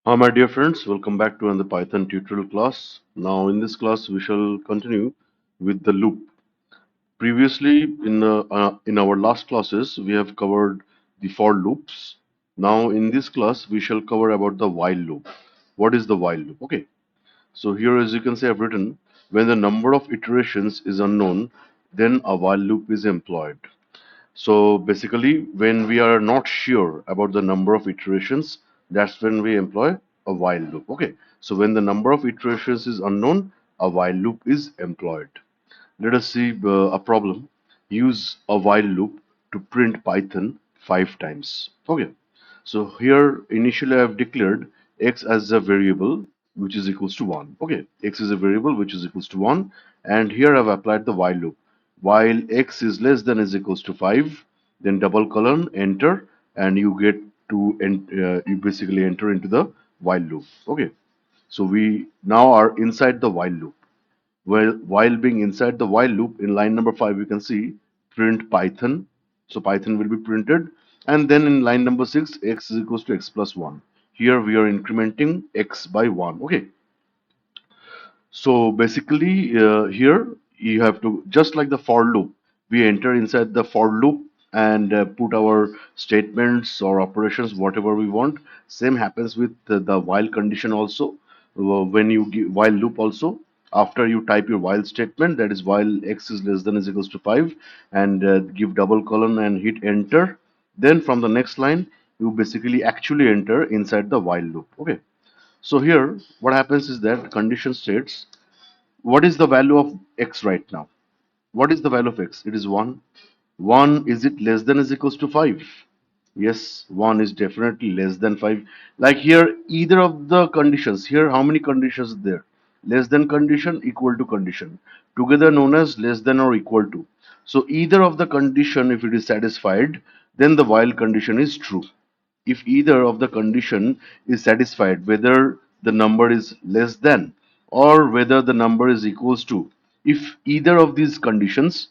Hi, my dear friends, welcome back to another Python tutorial class. Now, in this class, we shall continue with the loop. Previously, in our last classes, we have covered the for loops. Now, in this class, we shall cover about the while loop. What is the while loop? Okay, so here, as you can see, I've written when the number of iterations is unknown, then a while loop is employed. So basically, when we are not sure about the number of iterations, that's when we employ a while loop. Okay. So when the number of iterations is unknown, a while loop is employed. Let us see a problem. Use a while loop to print Python 5 times. Okay. So here initially I have declared x as a variable which is equals to 1. Okay, x is a variable which is equals to 1, and here I've applied the while loop. While x is less than is equals to 5, then double colon enter, and you get to you basically enter into the while loop. Okay, so we now are inside the while loop. Well, while being inside the while loop, in line number 5, you can see print Python. So Python will be printed. And then in line number 6, x is equals to x plus 1. Here we are incrementing x by 1. Okay. So basically, here you have to, just like the for loop, we enter inside the for loop and put our statements or operations, whatever we want. Same happens with the while condition also. When you give while loop also, after you type your while statement, that is while x is less than is equals to 5, and give double colon and hit enter. Then from the next line, you basically actually enter inside the while loop. Okay. So here, what happens is that condition states what is the value of x right now? What is the value of x? It is 1. 1, is it less than is equals to 5? Yes, 1 is definitely less than 5. Like here, either of the conditions, here how many conditions are there? Less than condition, equal to condition. Together known as less than or equal to. So either of the condition, if it is satisfied, then the while condition is true. If either of the condition is satisfied, whether the number is less than or whether the number is equals to, if either of these conditions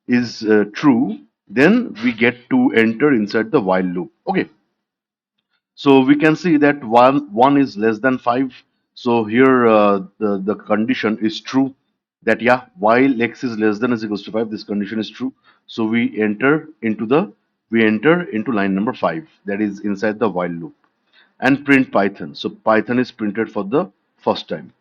is true, then we get to enter inside the while loop. Okay, so we can see that one is less than 5. So here the condition is true, that yeah, while x is less than is equals to 5, this condition is true. So we enter into line number 5, that is inside the while loop, and print Python. So Python is printed for the first time.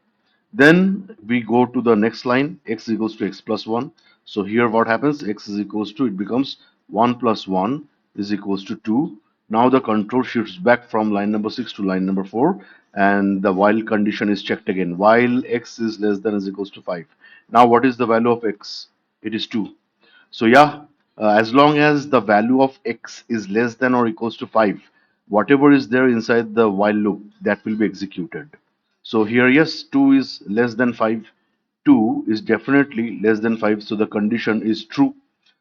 Then we go to the next line, x is equals to x plus 1. So here what happens, x is equals to, it becomes 1 plus 1 is equals to 2. Now the control shifts back from line number 6 to line number 4, and the while condition is checked again. While x is less than is equals to 5. Now what is the value of x? It is 2. So yeah, as long as the value of x is less than or equals to 5, whatever is there inside the while loop, that will be executed. So here, yes, 2 is less than 5. 2 is definitely less than 5, so the condition is true.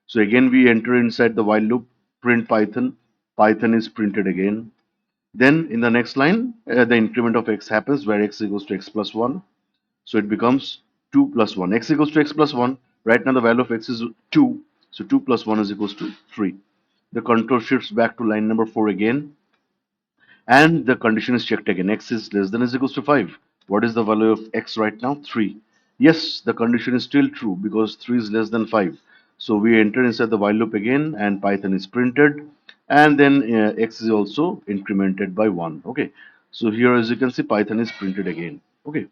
So again, we enter inside the while loop, print Python. Python is printed again. Then in the next line, the increment of x happens where x equals to x plus 1. So it becomes 2 plus 1. X equals to x plus 1. Right now the value of x is 2. So 2 plus 1 is equals to 3. The control shifts back to line number 4 again. And the condition is checked again. X is less than is equals to 5. What is the value of x right now? 3. Yes, the condition is still true because 3 is less than 5. So we enter inside the while loop again, and Python is printed, and then x is also incremented by 1. Okay. So here, as you can see, Python is printed again. Okay.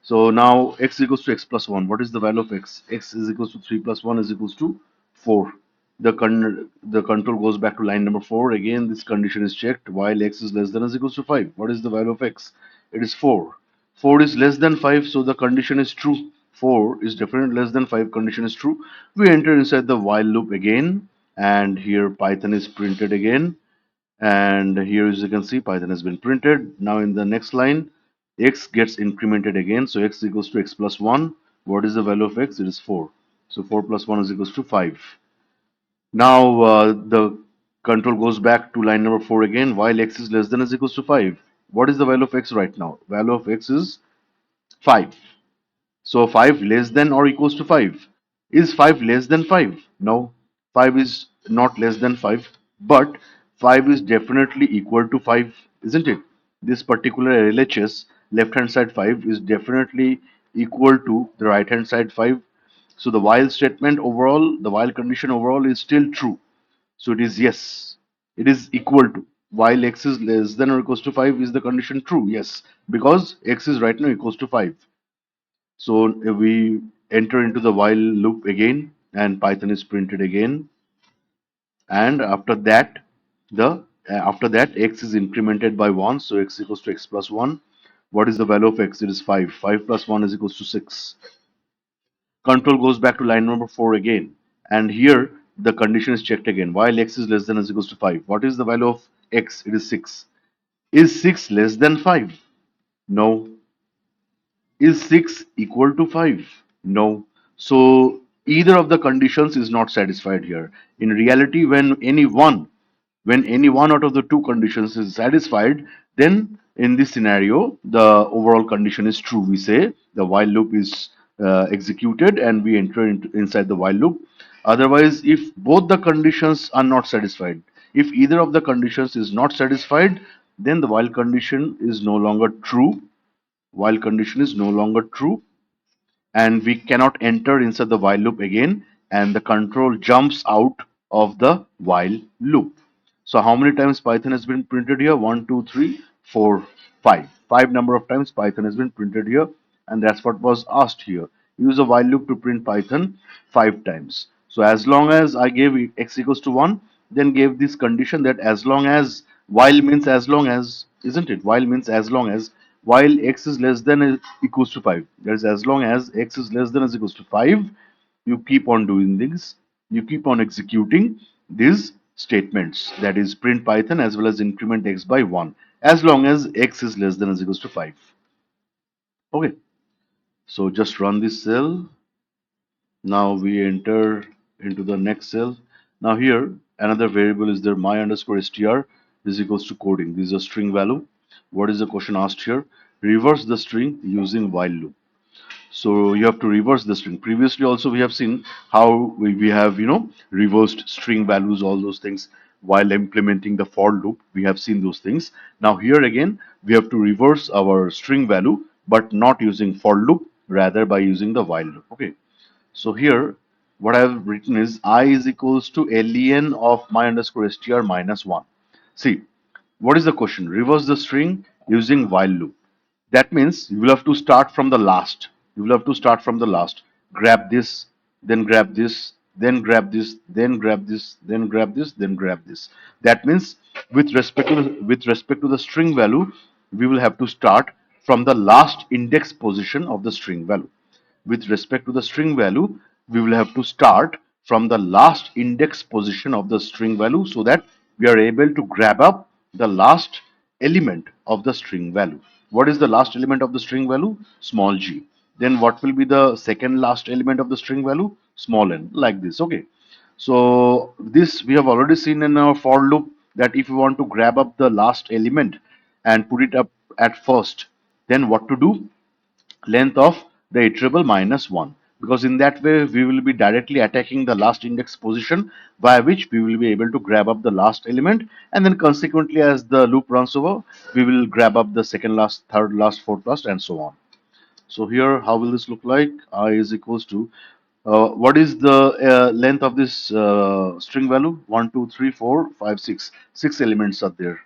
So now x equals to x plus 1. What is the value of x? X is equals to 3 plus 1 is equals to 4. The control goes back to line number 4. Again, this condition is checked while x is less than or equals to 5. What is the value of x? It is 4. 4 is less than 5, so the condition is true. 4 is definitely less than 5, condition is true. We enter inside the while loop again, and here Python is printed again, and here, as you can see, Python has been printed. Now in the next line, x gets incremented again, so x equals to x plus 1. What is the value of x? It is 4. So 4 plus 1 is equals to 5. Now the control goes back to line number 4 again, while x is less than is equals to 5. What is the value of x right now? Value of x is 5. So 5 less than or equals to 5. Is 5 less than 5? No, 5 is not less than 5, but 5 is definitely equal to 5, isn't it? this particular LHS, left hand side 5, is definitely equal to the right hand side 5. So the while statement overall, the while condition overall is still true. So it is yes, it is equal to. While x is less than or equals to 5 is the condition true? Yes, because x is right now equals to 5. So we enter into the while loop again and Python is printed again, and after that x is incremented by 1, so x equals to x plus 1. What is the value of x? It is 5. 5 plus 1 is equals to 6. Control goes back to line number 4 again, and here the condition is checked again. While x is less than or equals to 5, what is the value of x? It is 6. Is 6 less than 5? No. Is 6 equal to 5? No. So either of the conditions is not satisfied here. In reality, when any one out of the two conditions is satisfied, then in this scenario, the overall condition is true. We say the while loop is executed and we enter inside the while loop. Otherwise, if both the conditions are not satisfied, if either of the conditions is not satisfied, then the while condition is no longer true. While condition is no longer true, and we cannot enter inside the while loop again, and the control jumps out of the while loop. So how many times Python has been printed here? One, two, three, four, five. Five number of times Python has been printed here, and that's what was asked here. Use a while loop to print Python 5 times. So as long as I gave x equals to 1, then gave this condition that as long as, while means as long as, isn't it? While means as long as, while x is less than or equals to 5. That is, as long as x is less than or equals to 5, you keep on doing this. You keep on executing these statements, that is print Python as well as increment x by 1, as long as x is less than or equals to 5. Okay, so just run this cell. Now we enter into the next cell. Now here another variable is there, my underscore str is equals to coding. This is a string value. What is the question asked here? Reverse the string using while loop. So you have to reverse the string. Previously also we have seen how we have, reversed string values, all those things while implementing the for loop. We have seen those things. Now here again we have to reverse our string value, but not using for loop, rather by using the while loop. Okay. So here, what I have written is I is equals to len of my underscore str minus 1. See, what is the question? Reverse the string using while loop. That means you will have to start from the last. You will have to start from the last. Grab this, then grab this, then grab this, then grab this, then grab this, then grab this. That means with respect to the string value, we will have to start from the last index position of the string value. With respect to the string value, we will have to start from the last index position of the string value so that we are able to grab up the last element of the string value. What is the last element of the string value? Small g. Then what will be the second last element of the string value? Small n, like this. Okay. So this we have already seen in our for loop, that if you want to grab up the last element and put it up at first, then what to do? Length of the iterable minus 1, because in that way we will be directly attacking the last index position, by which we will be able to grab up the last element, and then consequently as the loop runs over, we will grab up the second last, third last, fourth last, and so on. So here, how will this look like? I is equals to, what is the length of this string value? 1, 2, 3, 4, 5, 6. 6 elements are there.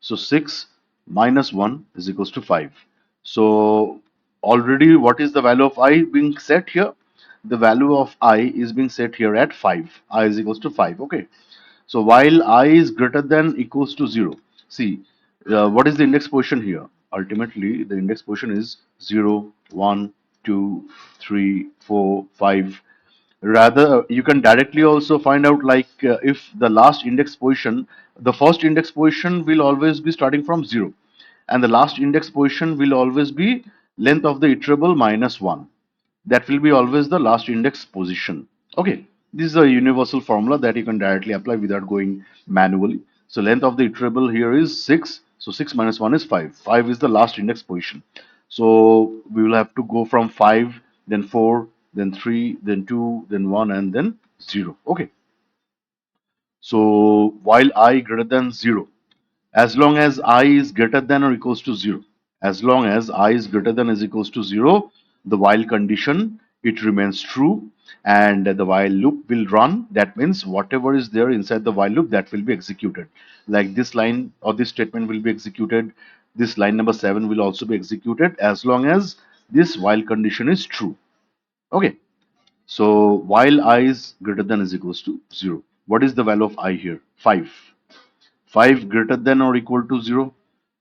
So 6 minus 1 is equals to 5. So already what is the value of I being set here? The value of I is being set here at 5. I is equals to 5. Okay. So while I is greater than equals to 0, see, what is the index position here? Ultimately, the index position is 0, 1, 2, 3, 4, 5. Rather, you can directly also find out, like, if the last index position, the first index position will always be starting from 0, and the last index position will always be length of the iterable minus 1. That will be always the last index position. Okay, this is a universal formula that you can directly apply without going manually. So length of the iterable here is 6. So 6 minus 1 is 5. 5 is the last index position. So we will have to go from 5, then 4, then 3, then 2, then 1, and then 0. Okay. So while I greater than 0, as long as I is greater than or equals to 0. As long as I is greater than or is equals to 0, the while condition, it remains true, and the while loop will run. That means whatever is there inside the while loop, that will be executed. Like this line or this statement will be executed. This line number 7 will also be executed as long as this while condition is true. Okay. So while I is greater than or is equals to 0. What is the value of I here? 5. 5 greater than or equal to 0.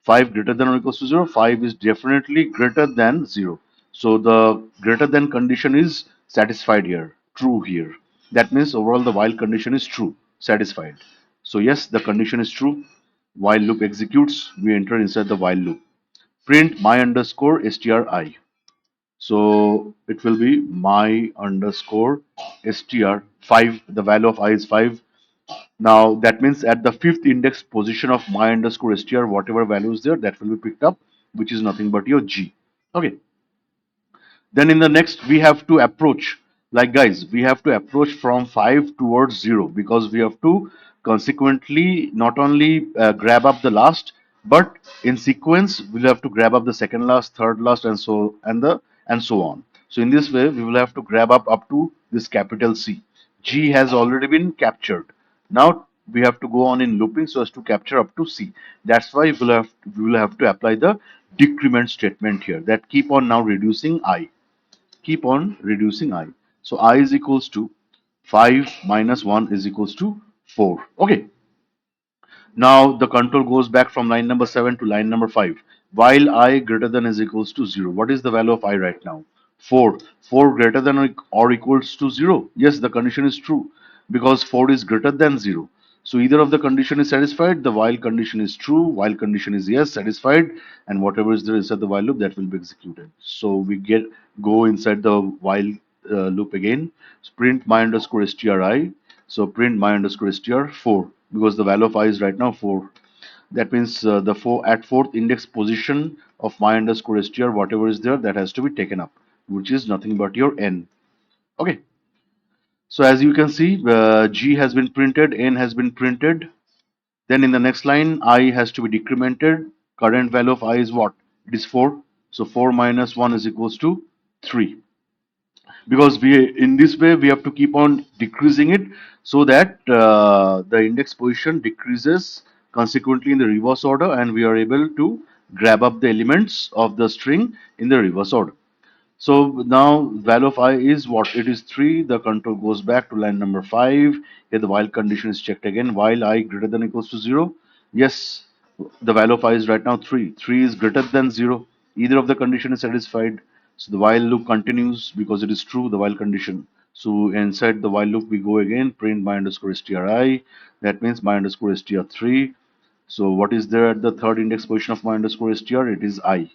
5 greater than or equals to 0. 5 is definitely greater than 0. So the greater than condition is satisfied here, true here. That means overall the while condition is true, satisfied. So yes, the condition is true. While loop executes, we enter inside the while loop. Print my underscore stri. So it will be my underscore str5. The value of I is 5. Now that means at the fifth index position of my underscore str, whatever value is there, that will be picked up, which is nothing but your G. Okay. Then in the next, we have to approach, like guys, we have to approach from 5 towards 0 because we have to consequently not only grab up the last, but in sequence, we'll have to grab up the second last, third last, and so on. So in this way, we will have to grab up to this capital C. G has already been captured. Now we have to go on in looping so as to capture up to C. That's why we will have to apply the decrement statement here that keep on now reducing I, keep on reducing I. So I is equals to 5 minus 1 is equals to 4. Okay. Now the control goes back from line number 7 to line number 5. While I greater than is equals to 0. What is the value of I right now? 4. 4 greater than or equals to 0. Yes, the condition is true because 4 is greater than 0. So either of the condition is satisfied, the while condition is true, while condition is yes, satisfied, and whatever is there inside the while loop, that will be executed. So we go inside the while loop again. So print my underscore stri. So print my underscore str 4 because the value of I is right now 4. That means the 4 at fourth index position of my underscore str, whatever is there, that has to be taken up, which is nothing but your n. Okay. So as you can see, G has been printed, N has been printed. Then in the next line, I has to be decremented. Current value of I is what? It is 4. So 4 minus 1 is equals to 3. Because we in this way we have to keep on decreasing it so that the index position decreases consequently in the reverse order, and we are able to grab up the elements of the string in the reverse order. So now value of I is what? It is 3. The control goes back to line number 5. Here the while condition is checked again. While I greater than equals to 0. Yes, the value of I is right now 3. 3 is greater than 0. Either of the condition is satisfied. So the while loop continues because it is true, the while condition. So inside the while loop we go again, print my underscore stri. That means my underscore str3. So what is there at the third index position of my underscore str? It is I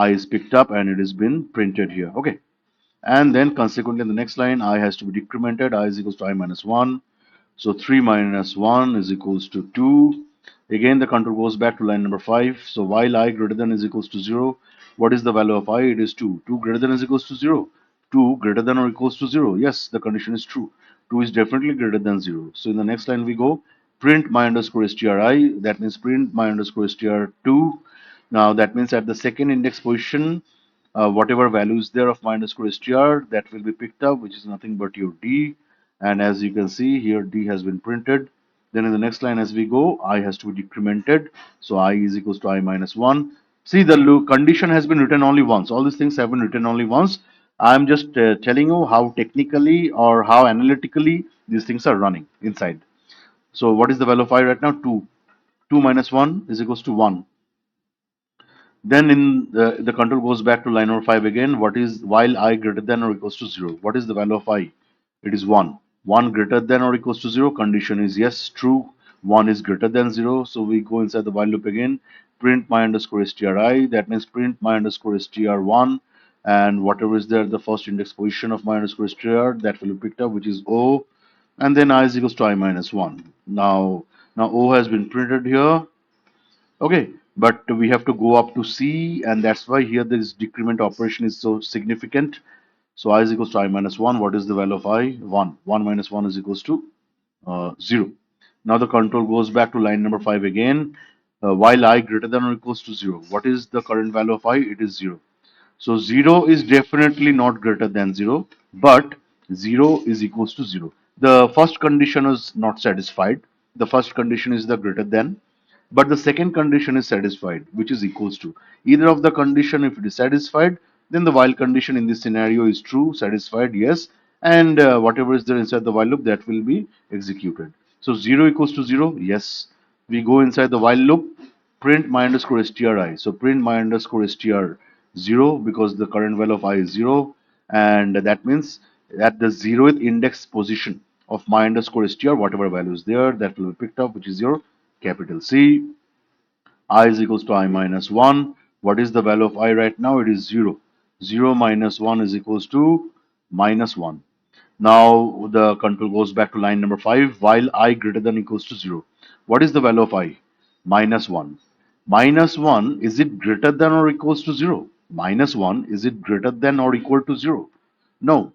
is picked up and it has been printed here. Okay. And then consequently in the next line, I has to be decremented. I is equals to I minus 1. So 3 minus 1 is equals to 2. Again, the control goes back to line number 5. So while I greater than is equals to 0, what is the value of I? It is 2. 2 greater than is equals to 0. 2 greater than or equals to 0. Yes, the condition is true. 2 is definitely greater than 0. So in the next line we go print my underscore stri. That means print my underscore str2. Now that means at the second index position, whatever value is there of my underscore str, that will be picked up, which is nothing but your D. And as you can see here, D has been printed. Then in the next line as we go, I has to be decremented. So I is equals to I minus 1. See, the condition has been written only once. All these things have been written only once. I'm just telling you how technically or how analytically these things are running inside. So what is the value of I right now? 2. 2 minus 1 is equals to 1. Then in the control goes back to line number 5 again. What is while I greater than or equals to 0? What is the value of I? It is 1. 1 greater than or equals to 0. Condition is yes, true. 1 is greater than 0. So we go inside the while loop again. Print my underscore stri. That means print my underscore str1. And whatever is there, the first index position of my underscore str, that will be picked up, which is O. And then I is equals to I minus 1. Now O has been printed here. Okay, but we have to go up to C, and that's why here this decrement operation is so significant. So I is equals to I minus 1. What is the value of I? 1. 1 minus 1 is equals to 0. Now the control goes back to line number 5 again. while I greater than or equals to 0. What is the current value of I? It is 0. So 0 is definitely not greater than 0, but 0 is equals to 0. The first condition is not satisfied. The first condition is the greater than, but the second condition is satisfied, which is equals to. Either of the condition, if it is satisfied, then the while condition in this scenario is true, satisfied, yes, and whatever is there inside the while loop, that will be executed. So 0 equals to 0, yes. We go inside the while loop, print my underscore stri. So print my underscore str 0 because the current value of I is 0, and that means at the 0th index position of my underscore str, whatever value is there, that will be picked up, which is your capital C. I is equals to I minus 1. What is the value of I right now? It is 0. 0 minus 1 is equals to minus 1. Now the control goes back to line number 5, while I greater than equals to 0. What is the value of I? Minus 1. Minus 1, is it greater than or equals to 0? Minus 1, is it greater than or equal to 0? No.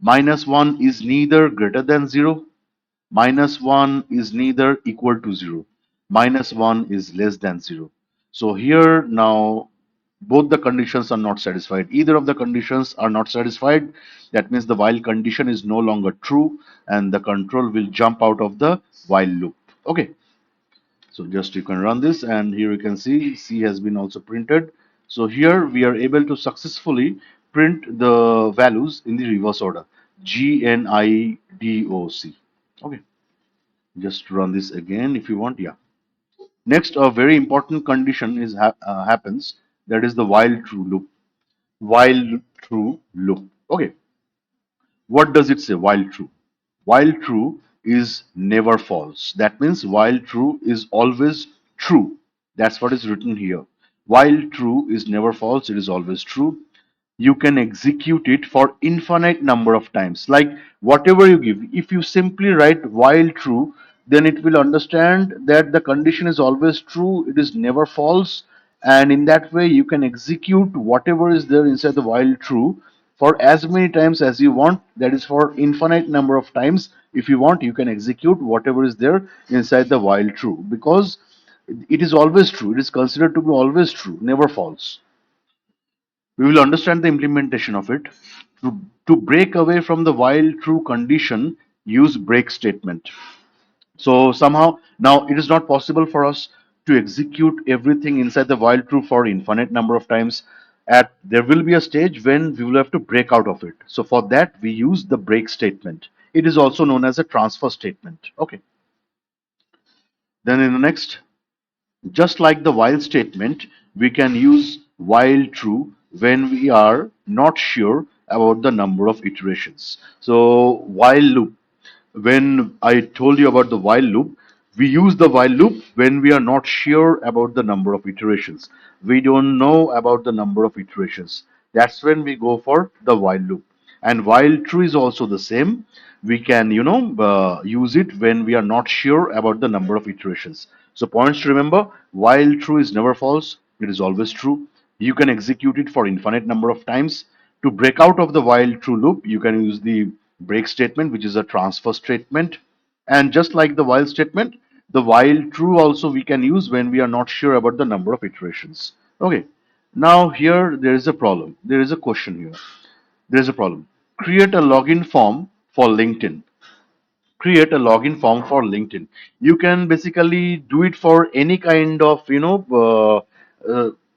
Minus 1 is neither greater than 0, minus 1 is neither equal to 0, minus 1 is less than 0. So here now both the conditions are not satisfied. Either of the conditions are not satisfied. That means the while condition is no longer true and the control will jump out of the while loop. Okay, so just you can run this, and here you can see C has been also printed. So here we are able to successfully print the values in the reverse order, G N I D O C. Okay, just run this again if you want. Yeah. Next, a very important condition is happens, that is the while true loop. While true loop. Okay, what does it say? While true. While true is never false. That means while true is always true. That's what is written here. While true is never false, it is always true. You can execute it for infinite number of times, like whatever you give. If you simply write while true, then it will understand that the condition is always true, it is never false, and in that way you can execute whatever is there inside the while true for as many times as you want. That is for infinite number of times. If you want, you can execute whatever is there inside the while true, because it is always true, it is considered to be always true, never false. We will understand the implementation of it. To break away from the while true condition, use break statement. So somehow now it is not possible for us to execute everything inside the while true for infinite number of times. At there will be a stage when we will have to break out of it. So for that we use the break statement. It is also known as a transfer statement. Okay. Then in the next, just like the while statement, we can use while true when we are not sure about the number of iterations. So while loop, when I told you about the while loop, we use the while loop when we are not sure about the number of iterations. We don't know about the number of iterations. That's when we go for the while loop. And while true is also the same, we can, use it when we are not sure about the number of iterations. So points to remember: while true is never false, it is always true. You can execute it for infinite number of times. To break out of the while true loop, you can use the break statement, which is a transfer statement. And just like the while statement, the while true also we can use when we are not sure about the number of iterations. Okay. Now here there is a problem. There is a question here. There is a problem. Create a login form for LinkedIn. Create a login form for LinkedIn. You can basically do it for any kind of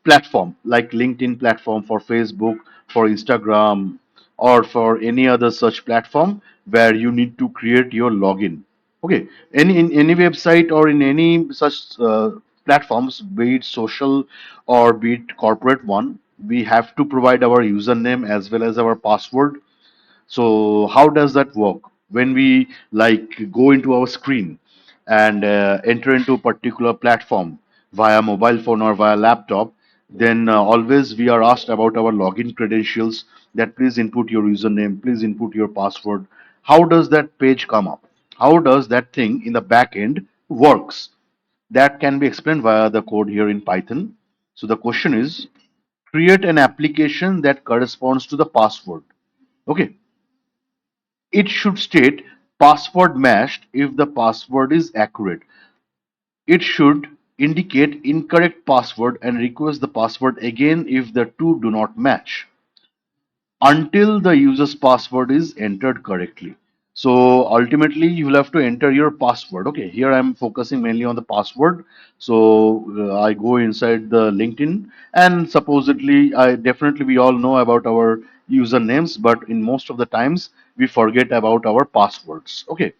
platform, like LinkedIn platform, for Facebook, for Instagram, or for any other such platform where you need to create your login. Okay, in any website or in any such platforms, be it social or be it corporate one, we have to provide our username as well as our password. So how does that work? When we like go into our screen and enter into a particular platform via mobile phone or via laptop, then always we are asked about our login credentials, that please input your username, please input your password. How does that page come up? How does that thing in the back end works? That can be explained via the code here in Python. So the question is, create an application that corresponds to the password. Okay, it should state password matched if the password is accurate. It should indicate incorrect password and request the password again if the two do not match until the user's password is entered correctly. So ultimately, you will have to enter your password. Okay, here I'm focusing mainly on the password. So I go inside the LinkedIn, and supposedly, I definitely we all know about our usernames, but in most of the times we forget about our passwords. Okay,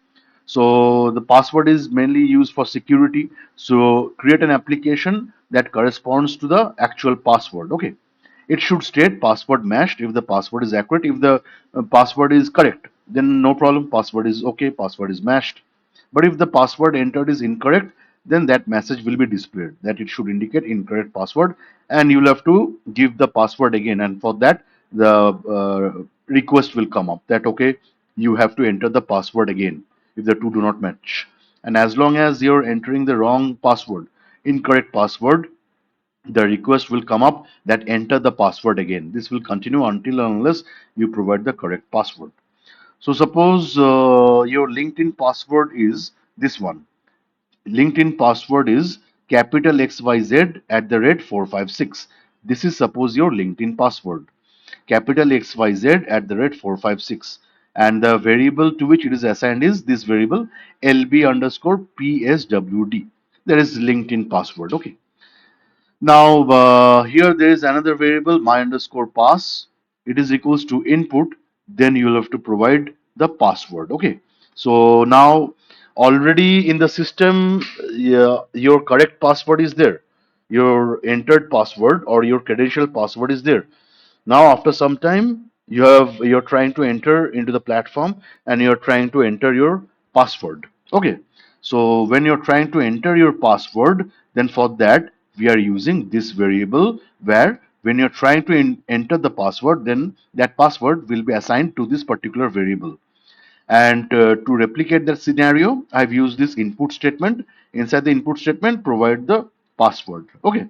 so the password is mainly used for security. So create an application that corresponds to the actual password. Okay, it should state password matched if the password is accurate. If the password is correct, then no problem. Password is okay. Password is matched. But if the password entered is incorrect, then that message will be displayed that it should indicate incorrect password, and you'll have to give the password again. And for that, the request will come up that okay, you have to enter the password again if the two do not match. And as long as you're entering the wrong password, incorrect password, the request will come up that enter the password again. This will continue until and unless you provide the correct password. So suppose your LinkedIn password is this one. LinkedIn password is capital XYZ at the rate 456. This is suppose your LinkedIn password. Capital XYZ at the rate 456. And the variable to which it is assigned is this variable LB underscore PSWD. That is LinkedIn password. Okay. Now here there is another variable my underscore pass. It is equals to input. Then you will have to provide the password. Okay. So now already in the system, yeah, your correct password is there. Your entered password or your credential password is there. Now after some time you're trying to enter into the platform and you're trying to enter your password. Okay, so when you're trying to enter your password, then for that we are using this variable where when you're trying to enter the password, then that password will be assigned to this particular variable. And to replicate that scenario, I've used this input statement. Inside the input statement, provide the password. Okay,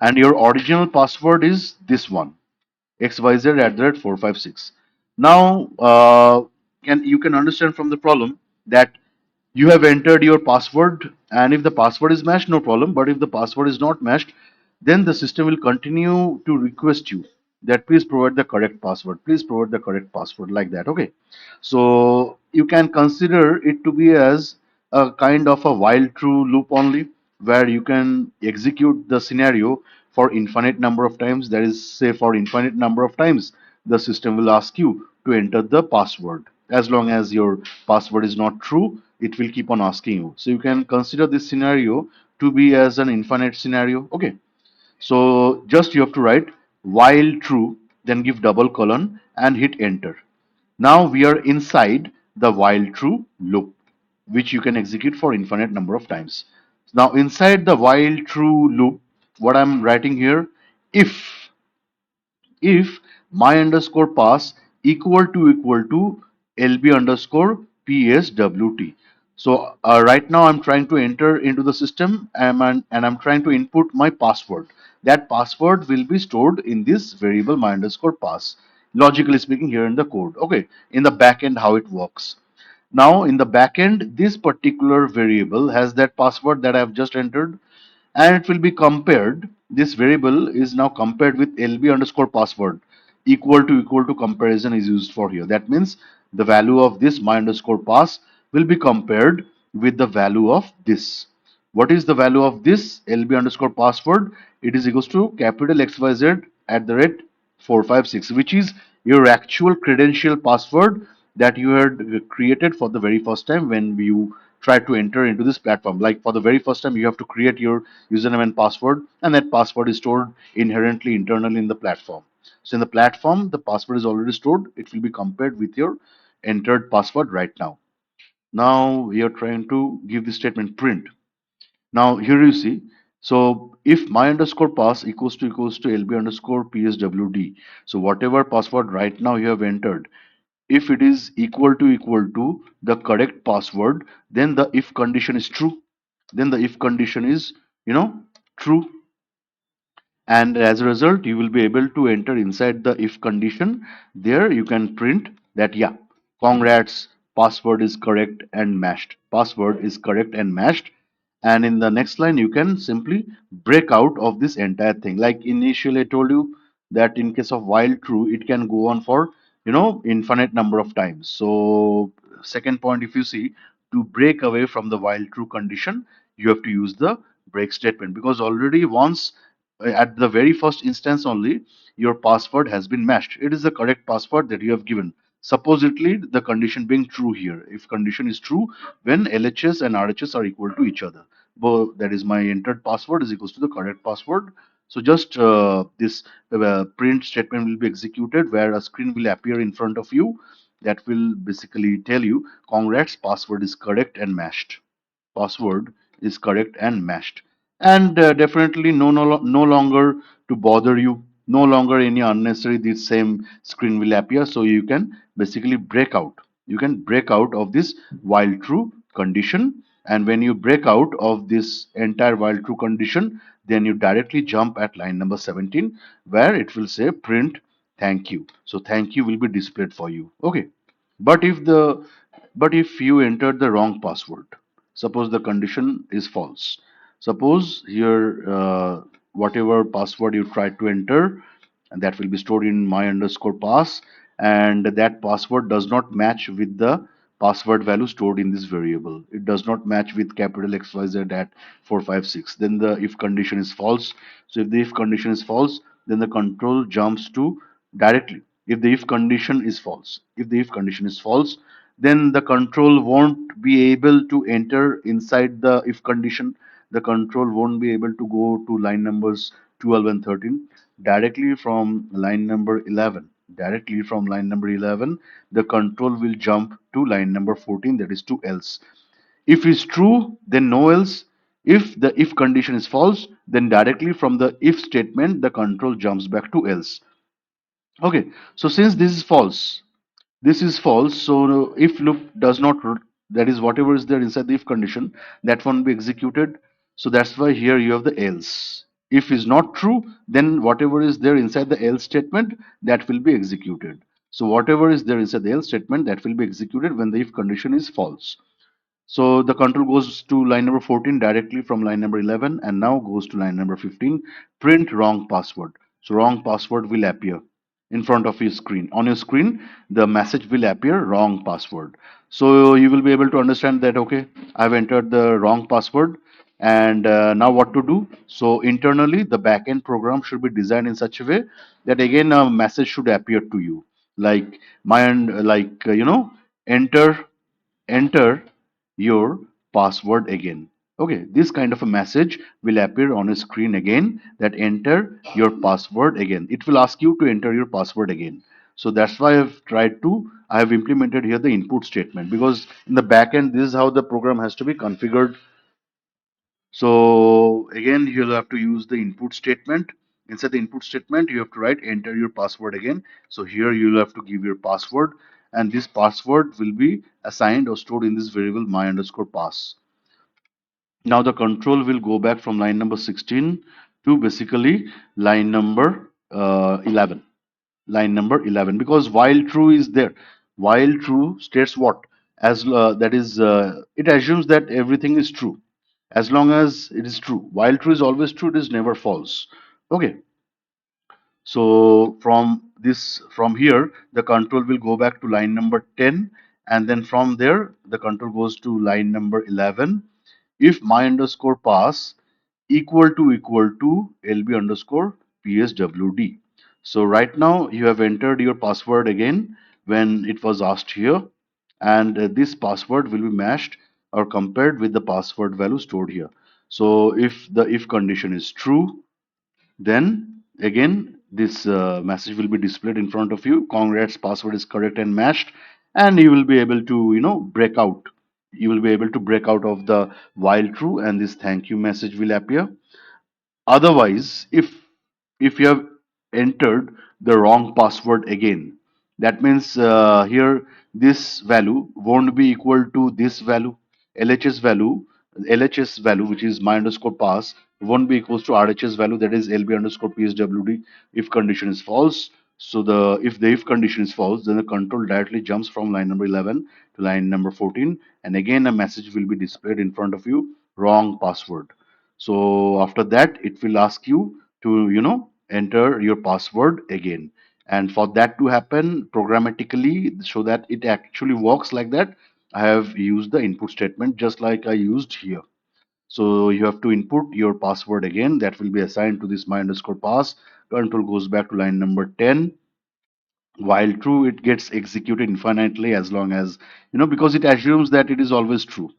and your original password is this one, xyz at the rate 456. Now, you can understand from the problem that you have entered your password, and if the password is matched, no problem. But if the password is not matched, then the system will continue to request you that please provide the correct password. Please provide the correct password, like that. Okay. So you can consider it to be as a kind of a while true loop only, where you can execute the scenario for infinite number of times. That is, say for infinite number of times, the system will ask you to enter the password. As long as your password is not true, it will keep on asking you. So you can consider this scenario to be as an infinite scenario. Okay. So just you have to write while true, then give double colon and hit enter. Now we are inside the while true loop, which you can execute for infinite number of times. Now inside the while true loop, what I'm writing here, if my underscore pass equal to lb underscore pswt. So right now I'm trying to enter into the system, and I'm trying to input my password. That password will be stored in this variable my underscore pass, logically speaking, here in the code. Okay, in the backend how it works. Now in the backend, this particular variable has that password that I've just entered, and it will be compared. This variable is now compared with lb underscore password. Equal to comparison is used for here. That means the value of this my underscore pass will be compared with the value of this. What is the value of this lb underscore password? It is equals to capital xyz at the rate 456, which is your actual credential password that you had created for the very first time when you try to enter into this platform. Like for the very first time, you have to create your username and password, and that password is stored inherently internally in the platform. So in the platform, the password is already stored. It will be compared with your entered password right now. Now we are trying to give the statement print. Now here you see. So if my underscore pass equals to lb underscore pswd. So whatever password right now you have entered, if it is equal to the correct password, then the if condition is true. Then the if condition is, true. And as a result, you will be able to enter inside the if condition. There you can print that, yeah, congrats, password is correct and matched. Password is correct and matched. and in the next line you can simply break out of this entire thing. Like initially I told you that in case of while true it can go on for infinite number of times. So second point, if you see, to break away from the while true condition, you have to use the break statement, because already once at the very first instance only your password has been matched. It is the correct password that you have given, supposedly the condition being true here. If condition is true, when LHS and RHS are equal to each other, that is my entered password is equals to the correct password. So just this print statement will be executed where a screen will appear in front of you that will basically tell you, congrats, password is correct and matched. Password is correct and matched. And definitely no longer to bother you, no longer any unnecessary this same screen will appear. So you can basically break out. You can break out of this while true condition. And when you break out of this entire while true condition, then you directly jump at line number 17 where it will say print thank you. So thank you will be displayed for you. Okay. But if you entered the wrong password, suppose the condition is false. Suppose here whatever password you tried to enter, and that will be stored in my underscore pass, and that password does not match with the password value stored in this variable. It does not match with capital XYZ at 456. Then the if condition is false. So if the if condition is false, then the control jumps to directly. If the if condition is false, if the if condition is false, then the control won't be able to enter inside the if condition. The control won't be able to go to line numbers 12 and 13 directly from line number 11. Directly from line number 11, the control will jump to line number 14, that is to else. If is true, then no else. If the if condition is false, then directly from the if statement, the control jumps back to else. Okay, so since this is false, so if loop does not, that is whatever is there inside the if condition, that won't be executed. So that's why here you have the else. If is not true, then whatever is there inside the else statement, that will be executed. So whatever is there inside the else statement, that will be executed when the if condition is false. So the control goes to line number 14 directly from line number 11 and now goes to line number 15. Print wrong password. So wrong password will appear in front of your screen. On your screen, the message will appear wrong password. So you will be able to understand that, okay, I've entered the wrong password, and now what to do. So internally, the backend program should be designed in such a way that again a message should appear to you like enter enter your password again. Okay, this kind of a message will appear on a screen again, that enter your password again. It will ask you to enter your password again. So that's why I have implemented here the input statement, because in the back end, this is how the program has to be configured. So again, you'll have to use the input statement. Inside the input statement, you have to write enter your password again. So here you'll have to give your password, and this password will be assigned or stored in this variable my underscore pass. Now the control will go back from line number 16 to basically line number 11. Line number 11, because while true is there. While true states what? As that is, it assumes that everything is true. As long as it is true. While true is always true, it is never false. Okay. So from here, the control will go back to line number 10, and then from there, the control goes to line number 11. If my underscore pass equal to lb underscore pswd. So right now you have entered your password again when it was asked here, and this password will be matched or compared with the password value stored here. So if the if condition is true, then again this message will be displayed in front of you. Congrats, password is correct and matched, and you will be able to break out. You will be able to break out of the while true, and this thank you message will appear. Otherwise, if you have entered the wrong password again, that means here this value won't be equal to this value. LHS value, LHS value, which is my underscore pass, won't be equals to RHS value, that is LB underscore PSWD. If condition is false, so the if condition is false, then the control directly jumps from line number 11 to line number 14, and again a message will be displayed in front of you wrong password. So after that, it will ask you to, enter your password again. And for that to happen programmatically, so that it actually works like that, I have used the input statement just like I used here. So you have to input your password again. That will be assigned to this my underscore pass. Control goes back to line number 10. While true, it gets executed infinitely as long as, because it assumes that it is always true.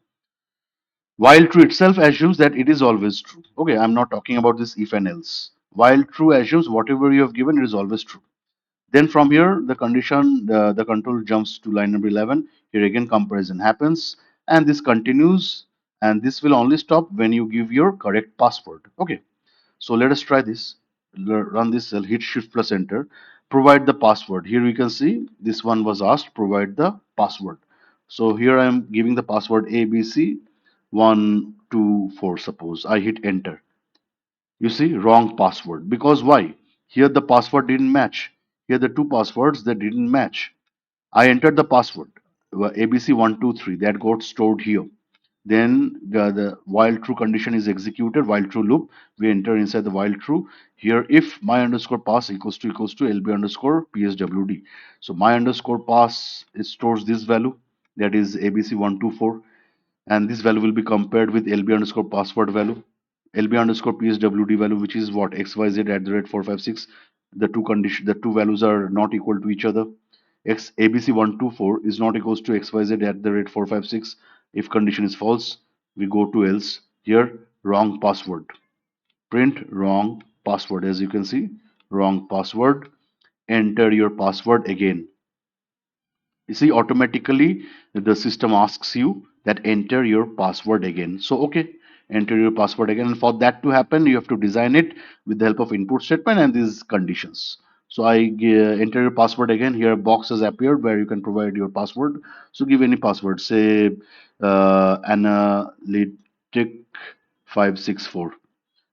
While true itself assumes that it is always true. Okay, I'm not talking about this if and else. While true assumes whatever you have given, it is always true. Then from here, the condition, the control jumps to line number 11. Here again, comparison happens, and this continues, and this will only stop when you give your correct password. Okay, so let us try this. Run this cell, hit Shift plus Enter. Provide the password. Here we can see this one was asked, provide the password. So here I am giving the password ABC124, suppose. I hit Enter. You see, wrong password. Because why? Here the password didn't match. Here the two passwords that didn't match. I entered the password ABC123 that got stored here. Then the while true condition is executed, while true loop, we enter inside the while true. Here, if my underscore pass equals to LB underscore PSWD. So my underscore pass it stores this value, that is ABC124, and this value will be compared with LB underscore password value, LB underscore PSWD value, which is what XYZ at the rate 456. The two values are not equal to each other. X ABC124 is not equals to XYZ at the rate 456. If condition is false, we go to else. Here, wrong password. Print wrong password. As you can see, wrong password. Enter your password again. You see, automatically the system asks you that enter your password again. So okay, enter your password again, and for that to happen you have to design it with the help of input statement and these conditions. So I enter your password again. Here a box has appeared where you can provide your password. So give any password, say analytic 564,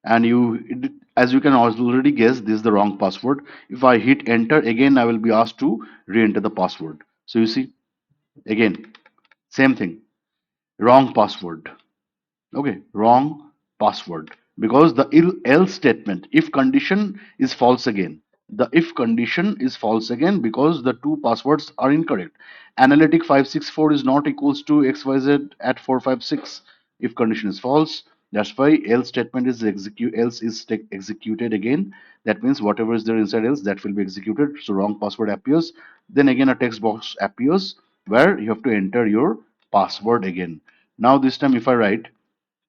and as you can already guess, this is the wrong password. If I hit enter again, I will be asked to re-enter the password. So you see, again, same thing, wrong password. Okay, wrong password, because the else statement, if condition is false again, the if condition is false again because the two passwords are incorrect. Analytic 564 is not equals to XYZ at 456. If condition is false, that's why else statement is executed again. That means whatever is there inside else, that will be executed. So wrong password appears. Then again a text box appears where you have to enter your password again. Now this time if I write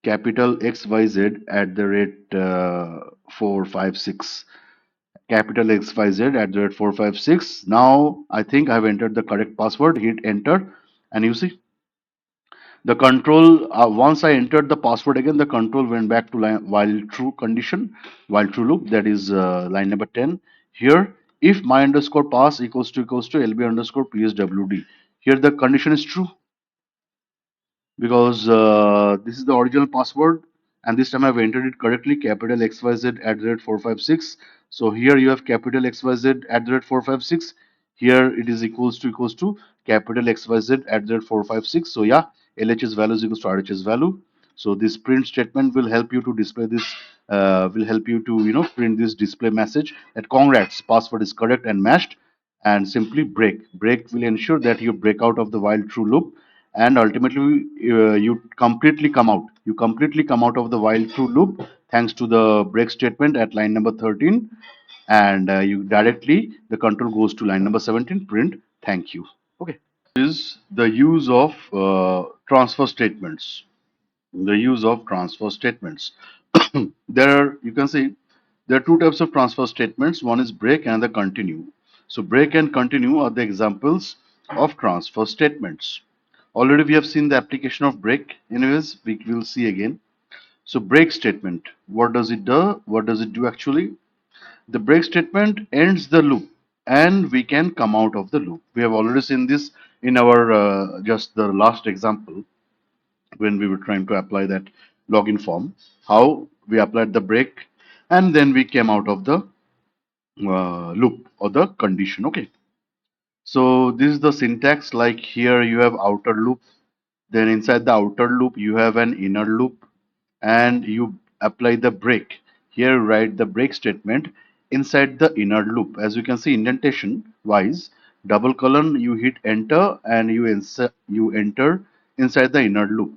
capital XYZ at the rate 456, capital XYZ at the rate 456. Now I think I've entered the correct password, hit enter, and you see the control, once I entered the password again, the control went back to line while true condition, while true loop, that is line number 10. Here, if my underscore pass equals to LB underscore PSWD, here the condition is true because this is the original password, and this time I've entered it correctly, capital XYZ at the rate 456. So here you have capital XYZ at the rate 456. Here it is equals to capital XYZ at the rate 456. So yeah, LHS value is equals to RHS value. So this print statement will help you to display this, will help you to print this display message that congrats, password is correct and matched, and simply break. Break will ensure that you break out of the while true loop, and ultimately you completely come out of the while true loop thanks to the break statement at line number 13, and you directly the control goes to line number 17, print thank you. Okay, is the use of transfer statements. The use of transfer statements. There are, you can see, there are two types of transfer statements. One is break and the continue. So break and continue are the examples of transfer statements. Already we have seen the application of break. Anyways, we will see again. So break statement, what does it do? What does it do actually? The break statement ends the loop and we can come out of the loop. We have already seen this in our just the last example when we were trying to apply that login form, how we applied the break and then we came out of the loop or the condition. Okay, so this is the syntax. Like here you have outer loop, then inside the outer loop you have an inner loop, and you apply the break. Here write the break statement inside the inner loop. As you can see, indentation wise, double colon, you hit enter and you enter inside the inner loop.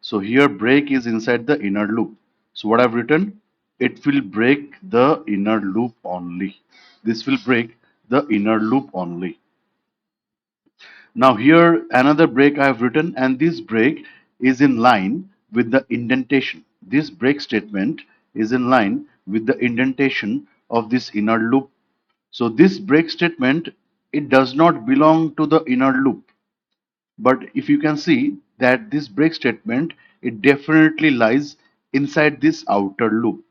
So here break is inside the inner loop. So what I've written, it will break the inner loop only. This will break the inner loop only. Now here another break I have written, and this break is in line with the indentation. This break statement is in line with the indentation of this inner loop. So this break statement, it does not belong to the inner loop. But if you can see that this break statement, it definitely lies inside this outer loop.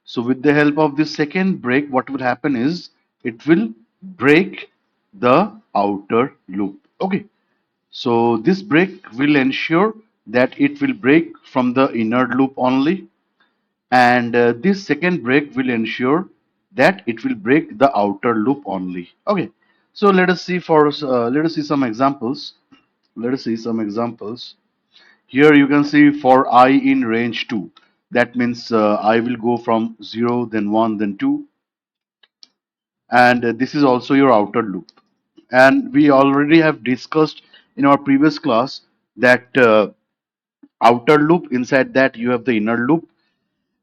So with the help of this second break, what will happen is it will break the outer loop. Okay. So this break will ensure that it will break from the inner loop only, and this second break will ensure that it will break the outer loop only. Okay. So let us see some examples. Let us see some examples. Here you can see for I in range 2. That means I will go from 0, then 1, then 2. And this is also your outer loop. And we already have discussed in our previous class that outer loop, inside that you have the inner loop,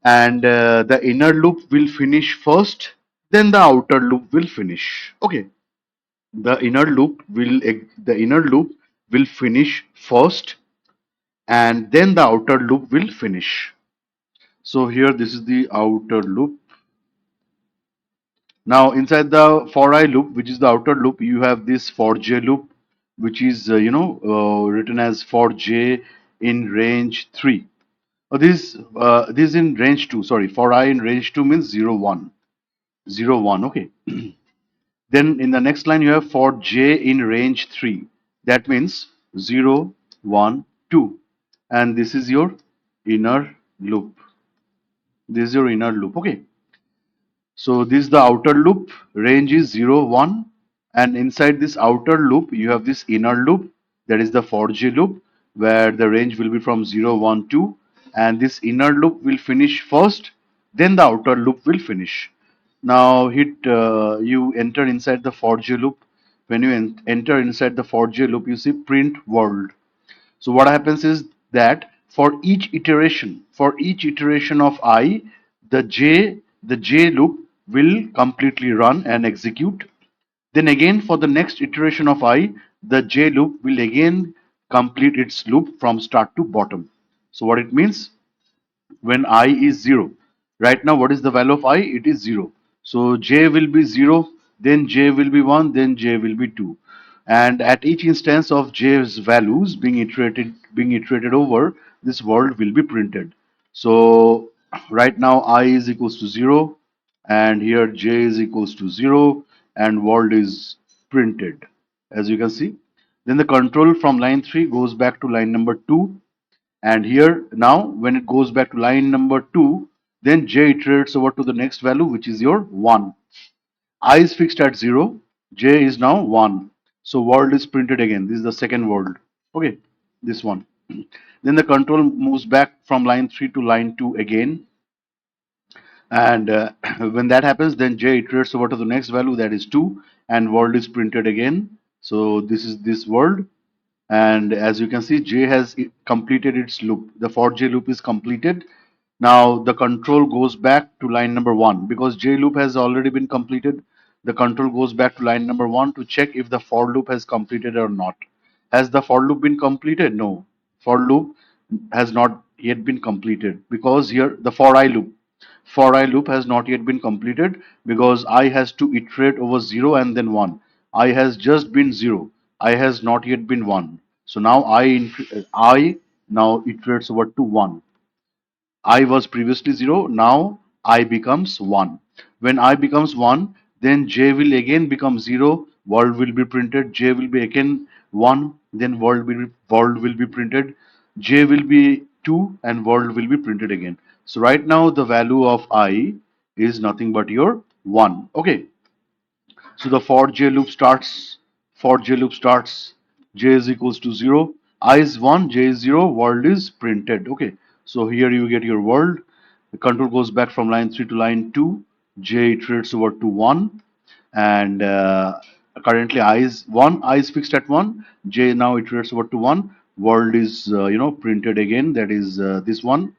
and the inner loop will finish first, then the outer loop will finish. Okay, the inner loop will finish first, and then the outer loop will finish. So here this is the outer loop. Now inside the for I loop, which is the outer loop, you have this for j loop, which is written as for j in range 3. This in range 2. Sorry, for I in range 2 means 0 1 0 1. Okay. Then in the next line you have for j in range 3. That means 0 1 2, and this is your inner loop. This is your inner loop. Okay. So this is the outer loop, range is 0, 1, and inside this outer loop you have this inner loop, that is the for j loop, where the range will be from 0, 1, 2, and this inner loop will finish first, then the outer loop will finish. Now you enter inside the for j loop. When you enter inside the for j loop, you see print world. So what happens is that for each iteration of I, the j loop will completely run and execute. Then again for the next iteration of I, the j loop will again complete its loop from start to bottom. So what it means, when I is 0. Right now, what is the value of I? It is 0. So j will be 0, then j will be 1, then j will be 2. And at each instance of j's values being iterated over, this world will be printed. So right now I is equals to 0, and here j is equals to 0, and world is printed, as you can see. Then the control from line 3 goes back to line number 2, and here now when it goes back to line number 2, then j iterates over to the next value, which is your 1. I is fixed at 0, j is now 1. So world is printed again. This is the second world. Okay, this one. Then the control moves back from line 3 to line 2 again. And when that happens, then j iterates over to the next value, that is 2, and world is printed again. So this is this world, and as you can see, j has completed its loop. The for j loop is completed. Now the control goes back to line number 1 because j loop has already been completed. The control goes back to line number 1 to check if the for loop has completed or not. Has the for loop been completed? No, for loop has not yet been completed because here the for I loop has not yet been completed because I has to iterate over 0 and then 1. I has just been 0. I has not yet been 1. So now I now iterates over to 1. I was previously 0, now I becomes 1. When I becomes 1, then j will again become 0, world will be printed, j will be again 1, then world will be printed, j will be 2, and world will be printed again. So right now the value of I is nothing but your 1. Okay. So the for j loop starts, j is equals to 0, I is 1, j is 0, world is printed. Okay. So here you get your world. The control goes back from line 3 to line 2. J iterates over to 1. And currently I is 1. I is fixed at 1. J now iterates over to 1. World is, printed again. That is this one.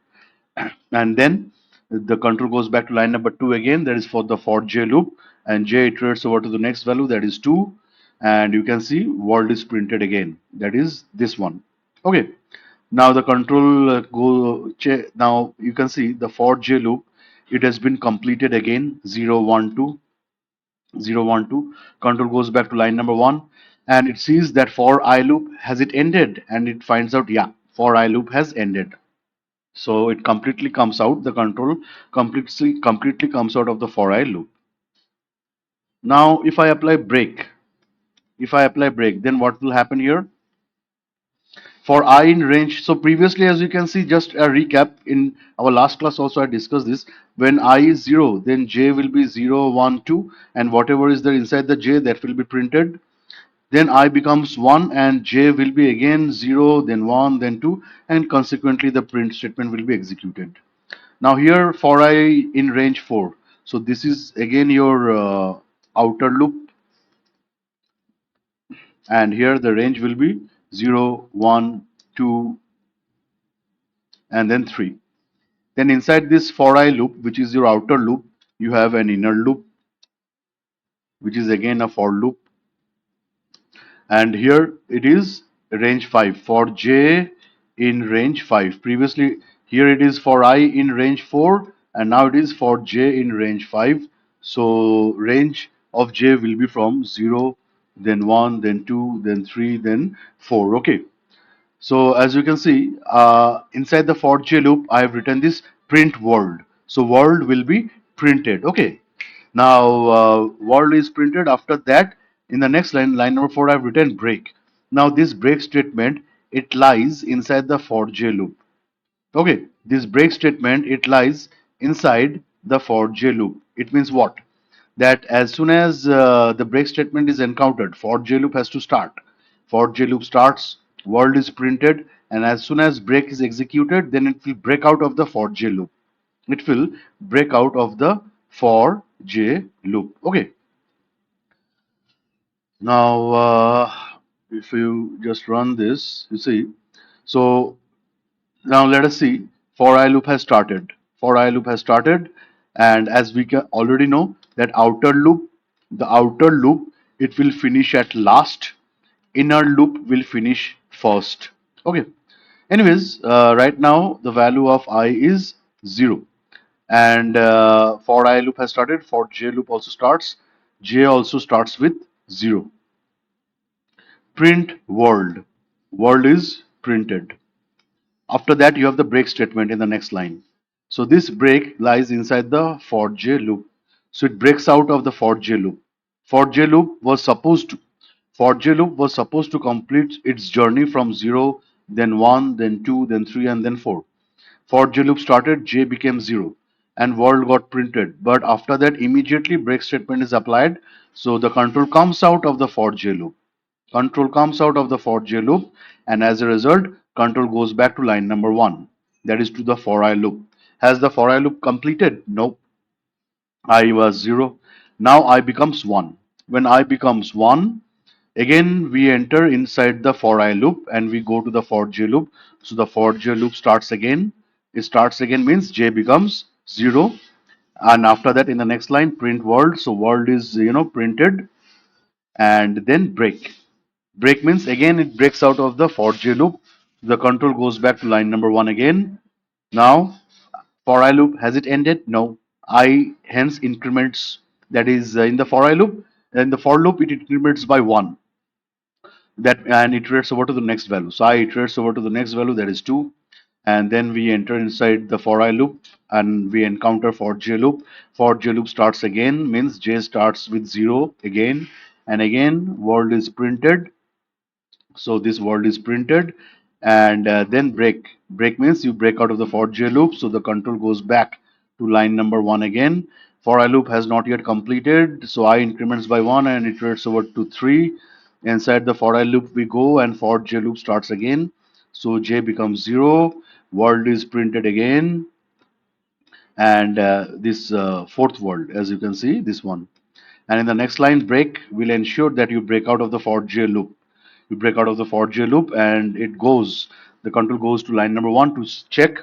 And then the control goes back to line number 2 again, that is for the for j loop, and j iterates over to the next value, that is 2, and you can see world is printed again, that is this one. Okay, now the control now you can see the for j loop, it has been completed again. 0 1 2 0 1 2, control goes back to line number 1, and it sees that for I loop has it ended, and it finds out, yeah, for I loop has ended. So it completely comes out, the control completely comes out of the for I loop. Now if I apply break, then what will happen here? For I in range, so previously, as you can see, just a recap, in our last class also I discussed this. When I is 0, then j will be 0 1 2, and whatever is there inside the j, that will be printed. Then I becomes 1, and j will be again 0, then 1, then 2, and consequently the print statement will be executed. Now here for I in range 4. So this is again your outer loop, and here the range will be 0, 1, 2, and then 3. Then inside this for I loop, which is your outer loop, you have an inner loop, which is again a for loop. And here it is range 5 for j in range 5. Previously, here it is for I in range 4, and now it is for j in range 5. So range of j will be from 0, then 1, then 2, then 3, then 4. Okay. So as you can see, inside the for j loop, I have written this print world. So world will be printed. Okay. Now world is printed. After that, in the next line, line number 4, I have written break. Now this break statement, it lies inside the for j loop. Okay, this break statement, it lies inside the for j loop. It means what? That as soon as the break statement is encountered, for j loop has to start. For j loop starts, world is printed, and as soon as break is executed, then it will break out of the for j loop. It will break out of the for j loop. Okay. Now, if you just run this, you see. So now let us see. For I loop has started. For I loop has started, and as we can already know that outer loop, the outer loop, it will finish at last. Inner loop will finish first. Okay. Anyways, right now the value of I is 0, and for I loop has started. For j loop also starts. J also starts with 0. Print world. World is printed. After that, you have the break statement in the next line. So this break lies inside the for j loop. So it breaks out of the for j loop. For j loop was supposed to For j loop was supposed to complete its journey from 0, then 1, then 2, then 3, and then 4. For j loop started, j became 0, and world got printed. But after that, immediately break statement is applied. So the control comes out of the for j loop. Control comes out of the for j loop, and as a result, control goes back to line number 1, that is to the for I loop. Has the for I loop completed? No. I was 0. Now I becomes 1. When I becomes 1, again we enter inside the for I loop and we go to the for j loop. So the for j loop starts again. It starts again means j becomes 0, and after that in the next line print world. So world is printed, and then break. Break means again it breaks out of the for j loop. The control goes back to line number 1 again. Now for I loop, has it ended? No. I hence increments, that is in the for I loop. In the for loop, it increments by 1, that and iterates over to the next value. So I iterates over to the next value, that is 2, and then we enter inside the for I loop and we encounter for j loop. For j loop starts again means j starts with 0 again, and again world is printed. So this world is printed, and then break. Break means you break out of the for j loop. So the control goes back to line number 1 again. For I loop has not yet completed, so I increments by 1 and iterates over to 3. Inside the for I loop we go, and for j loop starts again. So j becomes 0. world is printed again, and this fourth world, as you can see, this one. And in the next line, break will ensure that you break out of the for j loop. You break out of the for j loop, and the control goes to line number one to check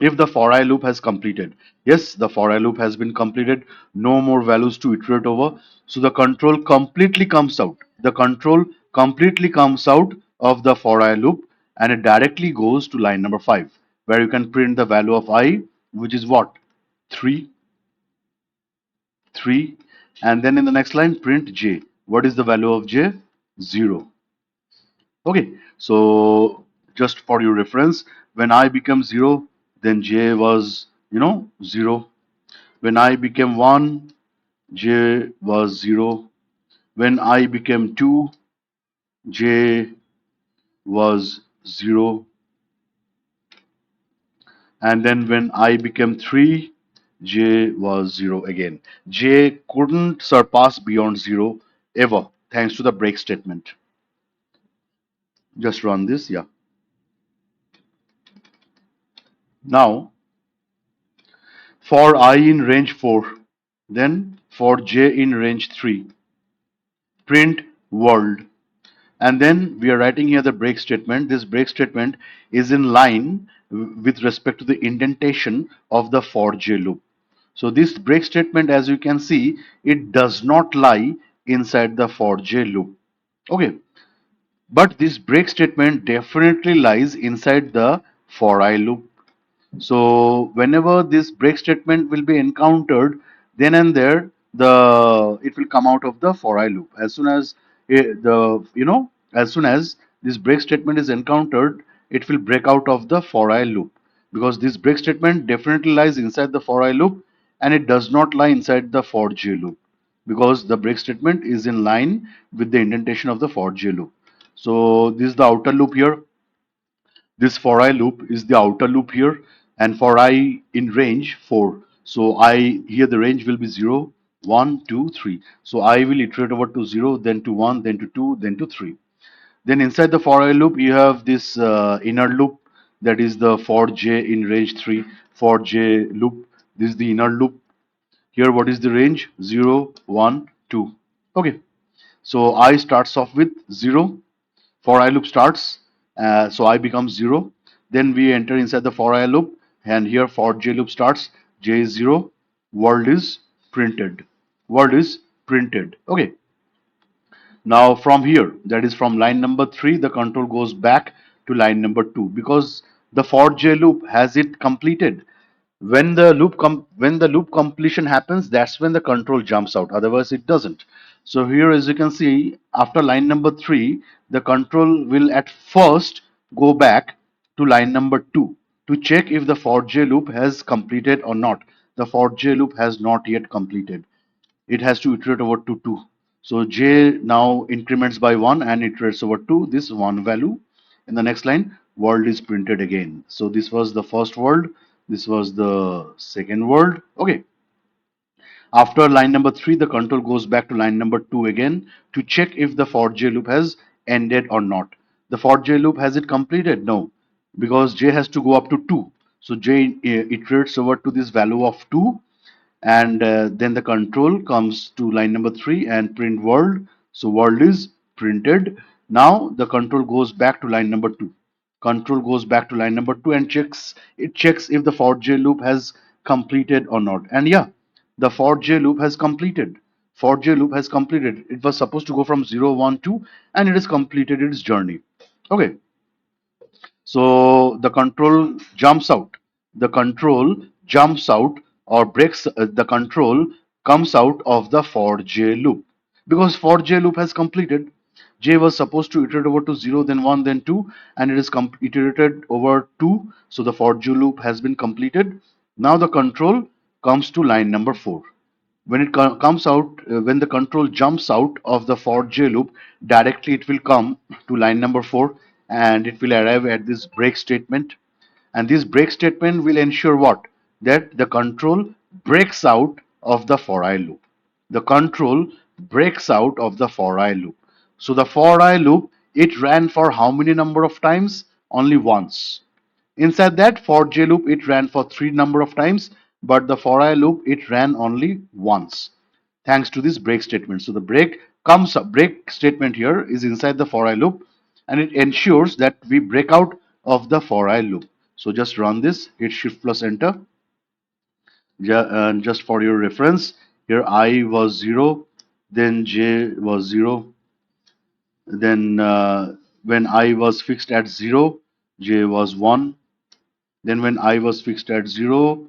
if the for I loop has completed. Yes, the for I loop has been completed. No more values to iterate over. So the control completely comes out. The control completely comes out of the for I loop, and it directly goes to line number 5, where you can print the value of I, which is what? 3, 3. And then in the next line, print j. What is the value of j? 0. Okay, so just for your reference, when I become 0, then j was, 0. When I became 1, j was 0. When I became 2, j was 0. And then when I became 3, j was 0 again. J couldn't surpass beyond 0 ever, thanks to the break statement. Just run this, yeah. Now, for I in range 4, then for j in range 3, print world. And then we are writing here the break statement. This break statement is in line with respect to the indentation of the for j loop. So this break statement, as you can see, it does not lie inside the for j loop. Okay, but this break statement definitely lies inside the for I loop. So whenever this break statement will be encountered, then and there it will come out of the for I loop. As soon as as soon as this break statement is encountered, it will break out of the for I loop, because this break statement definitely lies inside the for I loop, and it does not lie inside the for j loop, because the break statement is in line with the indentation of the for j loop. So this is the outer loop here. This for I loop is the outer loop here, and for I in range 4. So I here the range will be 0, 1, 2, 3. So I will iterate over to 0, then to 1, then to 2, then to 3. Then inside the for I loop, you have this inner loop, that is the for j in range 3, for j loop. This is the inner loop. Here, what is the range? 0, 1, 2. Okay. So I starts off with 0, for I loop starts, so I becomes 0. Then we enter inside the for I loop, and here for j loop starts, j is 0, world is printed. World is printed. Okay. Now from here, that is from line number 3, the control goes back to line number 2, because the for j loop has it completed. When the loop completion happens, that's when the control jumps out. Otherwise, it doesn't. So here, as you can see, after line number 3, the control will at first go back to line number 2 to check if the for j loop has completed or not. The for j loop has not yet completed. It has to iterate over to 2. So j now increments by 1 and iterates over to this 1 value. In the next line, world is printed again. So this was the first world, this was the second world. Okay. After line number 3, the control goes back to line number 2 again to check if the for j loop has ended or not. The for j loop, has it completed? No, because j has to go up to 2. So j iterates over to this value of 2, and then the control comes to line number 3 and print world. So world is printed. Now the control goes back to line number 2. Control goes back to line number 2 and checks if the for j loop has completed or not. And yeah, the for j loop has completed. For j loop has completed. It was supposed to go from 0, 1, 2, and it has completed its journey. Okay. So the control jumps out. The control jumps out or breaks, the control comes out of the for j loop, because for j loop has completed. J was supposed to iterate over to 0, then 1, then 2, and it is iterated over 2. So the for j loop has been completed. Now the control comes to line number 4. When it comes out, when the control jumps out of the for j loop, directly it will come to line number 4, and it will arrive at this break statement. And this break statement will ensure what? That the control breaks out of the for I loop. The control breaks out of the for I loop. So the for I loop, it ran for how many number of times? Only once. Inside that for j loop, it ran for three number of times, but the for I loop, it ran only once, thanks to this break statement. So the break statement here is inside the for I loop, and it ensures that we break out of the for I loop. So just run this, hit shift plus enter. And just for your reference, here I was 0, then j was 0, then when I was fixed at 0, j was 1, then when I was fixed at 0,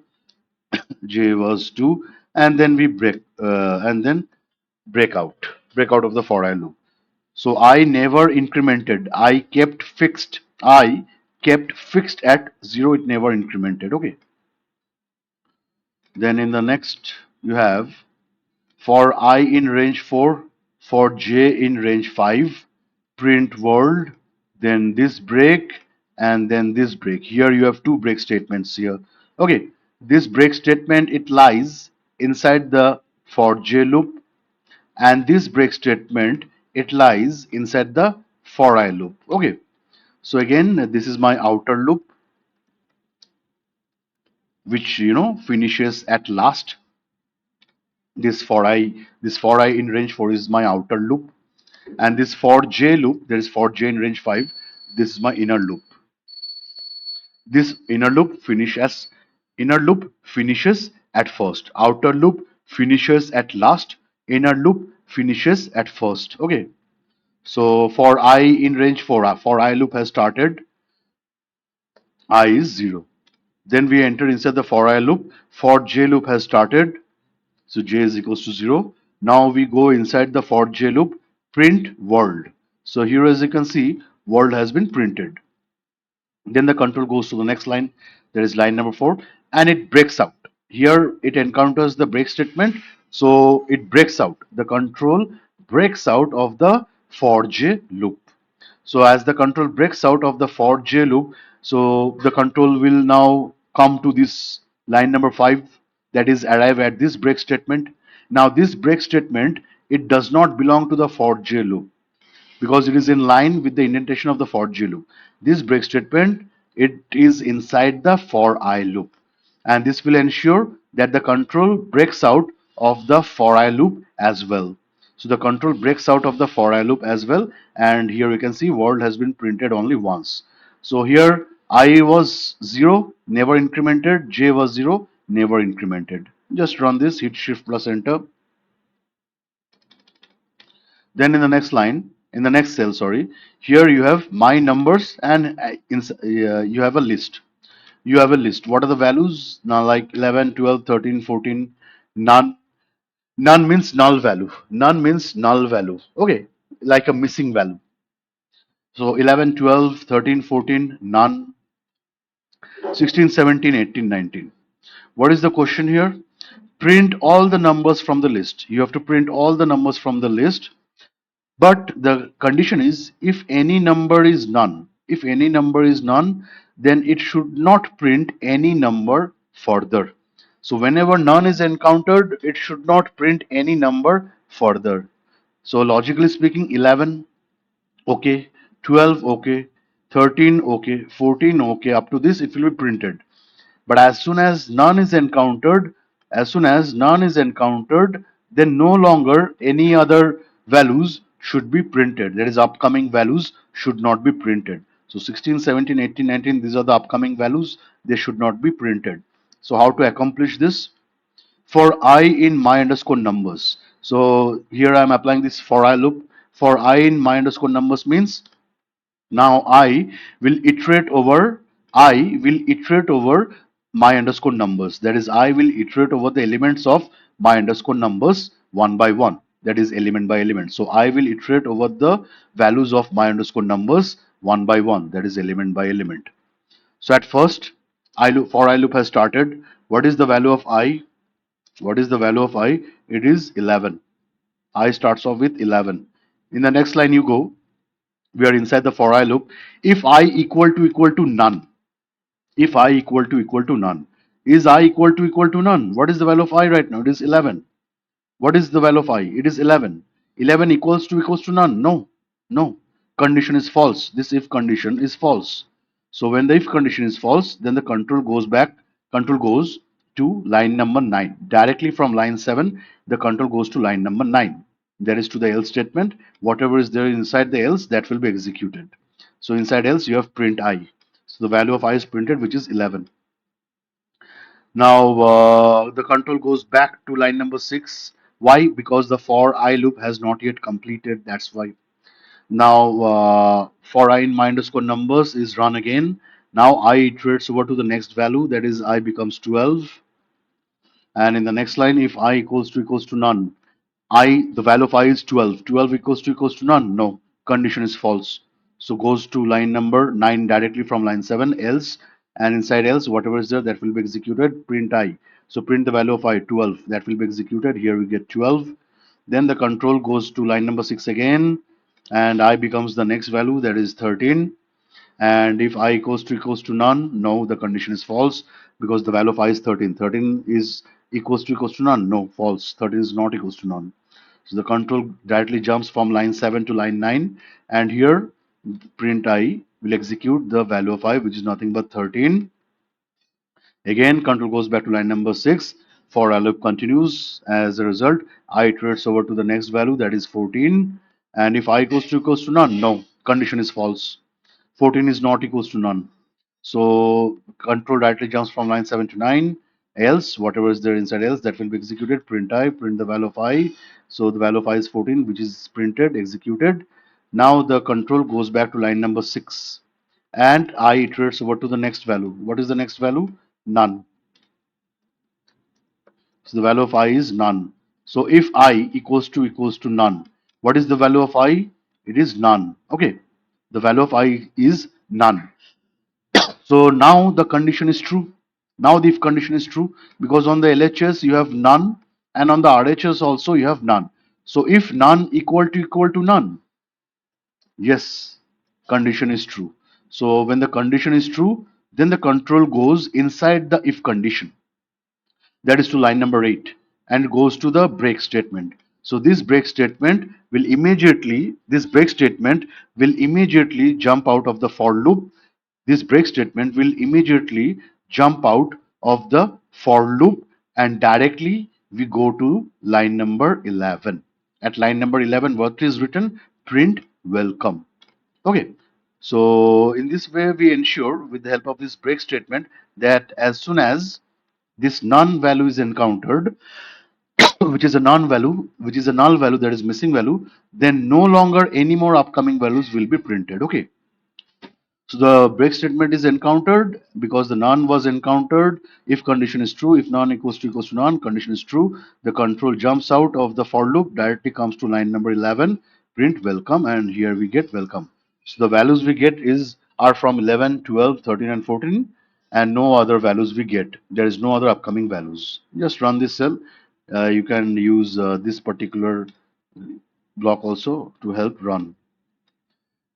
j was 2, and then we break out of the for I loop. So I never incremented, I kept fixed at 0, it never incremented. Okay, then in the next you have for I in range 4, for j in range 5, print world, then this break, and then this break. Here you have two break statements here. Okay, this break statement, it lies inside the for j loop, and this break statement, it lies inside the for I loop. Okay, so again, this is my outer loop, which finishes at last. This for I in range 4 is my outer loop, and this for j loop, there is for j in range 5, this is my inner loop. This inner loop finishes at first, outer loop finishes at last, inner loop finishes at first. Okay, so for I in range 4, for I loop has started, I is 0. Then we enter inside the for I loop, for j loop has started, so j is equals to 0. Now we go inside the for j loop, print world. So here, as you can see, world has been printed. Then the control goes to the next line. There is line number 4, and it breaks out. Here it encounters the break statement, so it breaks out. The control breaks out of the for j loop. So as the control breaks out of the for j loop, so the control will now come to this line number 5, that is arrive at this break statement. Now this break statement, it does not belong to the for j loop, because it is in line with the indentation of the for j loop. This break statement, it is inside the for I loop, and this will ensure that the control breaks out of the for I loop as well. So the control breaks out of the for I loop as well, and here you can see world has been printed only once. So here I was 0, never incremented, j was 0, never incremented. Just run this, hit shift plus enter. Then in the next line, in the next cell, sorry, here you have my numbers, and you have a list. You have a list. What are the values? Now, like 11, 12, 13, 14, none. None means null value. None means null value. Okay, like a missing value. So 11, 12, 13, 14, none. 16, 17, 18, 19. What is the question here? Print all the numbers from the list. You have to print all the numbers from the list. But the condition is, if any number is none, then it should not print any number further. So whenever none is encountered, it should not print any number further. So logically speaking, 11, okay, 12, okay, 13, okay, 14, okay, up to this it will be printed. But as soon as none is encountered, then no longer any other values should be printed. That is, upcoming values should not be printed. So 16, 17, 18, 19, these are the upcoming values. They should not be printed. So how to accomplish this? For I in my underscore numbers. So here I am applying this for I loop. For I in my underscore numbers means, now I will iterate over my underscore numbers. That is, I will iterate over the elements of my underscore numbers one by one. That is, element by element. So I will iterate over the values of my underscore numbers one by one. That is, element by element. So at first, for I loop has started. What is the value of I? What is the value of I? It is 11. I starts off with 11. In the next line you go, we are inside the for I loop. If I equal to none, if I equal to none, is I equal to none? What is the value of I right now? It is 11. What is the value of I? It is 11. 11 equals to none? No, no. Condition is false. This if condition is false. So when the if condition is false, then the control goes to line number 9. Directly from line 7, the control goes to line number 9. That is to the else statement. Whatever is there inside the else, that will be executed. So inside else, you have print I. So the value of I is printed, which is 11. Now the control goes back to line number 6. Why? Because the for I loop has not yet completed. That's why. Now for I in my underscore numbers is run again. Now I iterates over to the next value, that is I becomes 12. And in the next line, if I equals to none, I the value of I is 12. 12 equals to none. No, condition is false. So goes to line number 9 directly from line 7 else, and inside else whatever is there that will be executed, print I. So print the value of I 12, that will be executed. Here we get 12. Then the control goes to line number 6 again, and I becomes the next value, that is 13. And if I equals to none, no, the condition is false because the value of I is 13. 13 is equals to none. No, false. 13 is not equals to none. So the control directly jumps from line 7 to line 9, and here print I will execute the value of I, which is nothing but 13. Again, control goes back to line number 6. For I loop continues. As a result, I iterates over to the next value, that is 14. And if I equals to none, no, condition is false. 14 is not equals to none. So control directly jumps from line 7 to 9. Else, whatever is there inside else, that will be executed. Print I, print the value of I. So the value of I is 14, which is printed, executed. Now the control goes back to line number 6. And I iterates over to the next value. What is the next value? None. So the value of I is none. So if I equals to none, what is the value of I? It is none. Okay. The value of I is none. So now the condition is true. Now the if condition is true because on the LHS you have none and on the RHS also you have none. So if none equal to none, yes, condition is true. So when the condition is true, then the control goes inside the if condition, that is to line number 8, and goes to the break statement. So this break statement will immediately jump out of the for loop. This break statement will immediately jump out of the for loop, and directly we go to line number 11. At line number 11, what is written? Print welcome. Okay. So in this way, we ensure with the help of this break statement that as soon as this none value is encountered, which is a null value, that is missing value, then no longer any more upcoming values will be printed. Okay. So the break statement is encountered because the none was encountered. If condition is true, if none equals to none, condition is true. The control jumps out of the for loop, directly comes to line number 11, print welcome, and here we get welcome. So the values we get are from 11, 12, 13, and 14, and no other values we get. There is no other upcoming values. Just run this cell. You can use this particular block also to help run.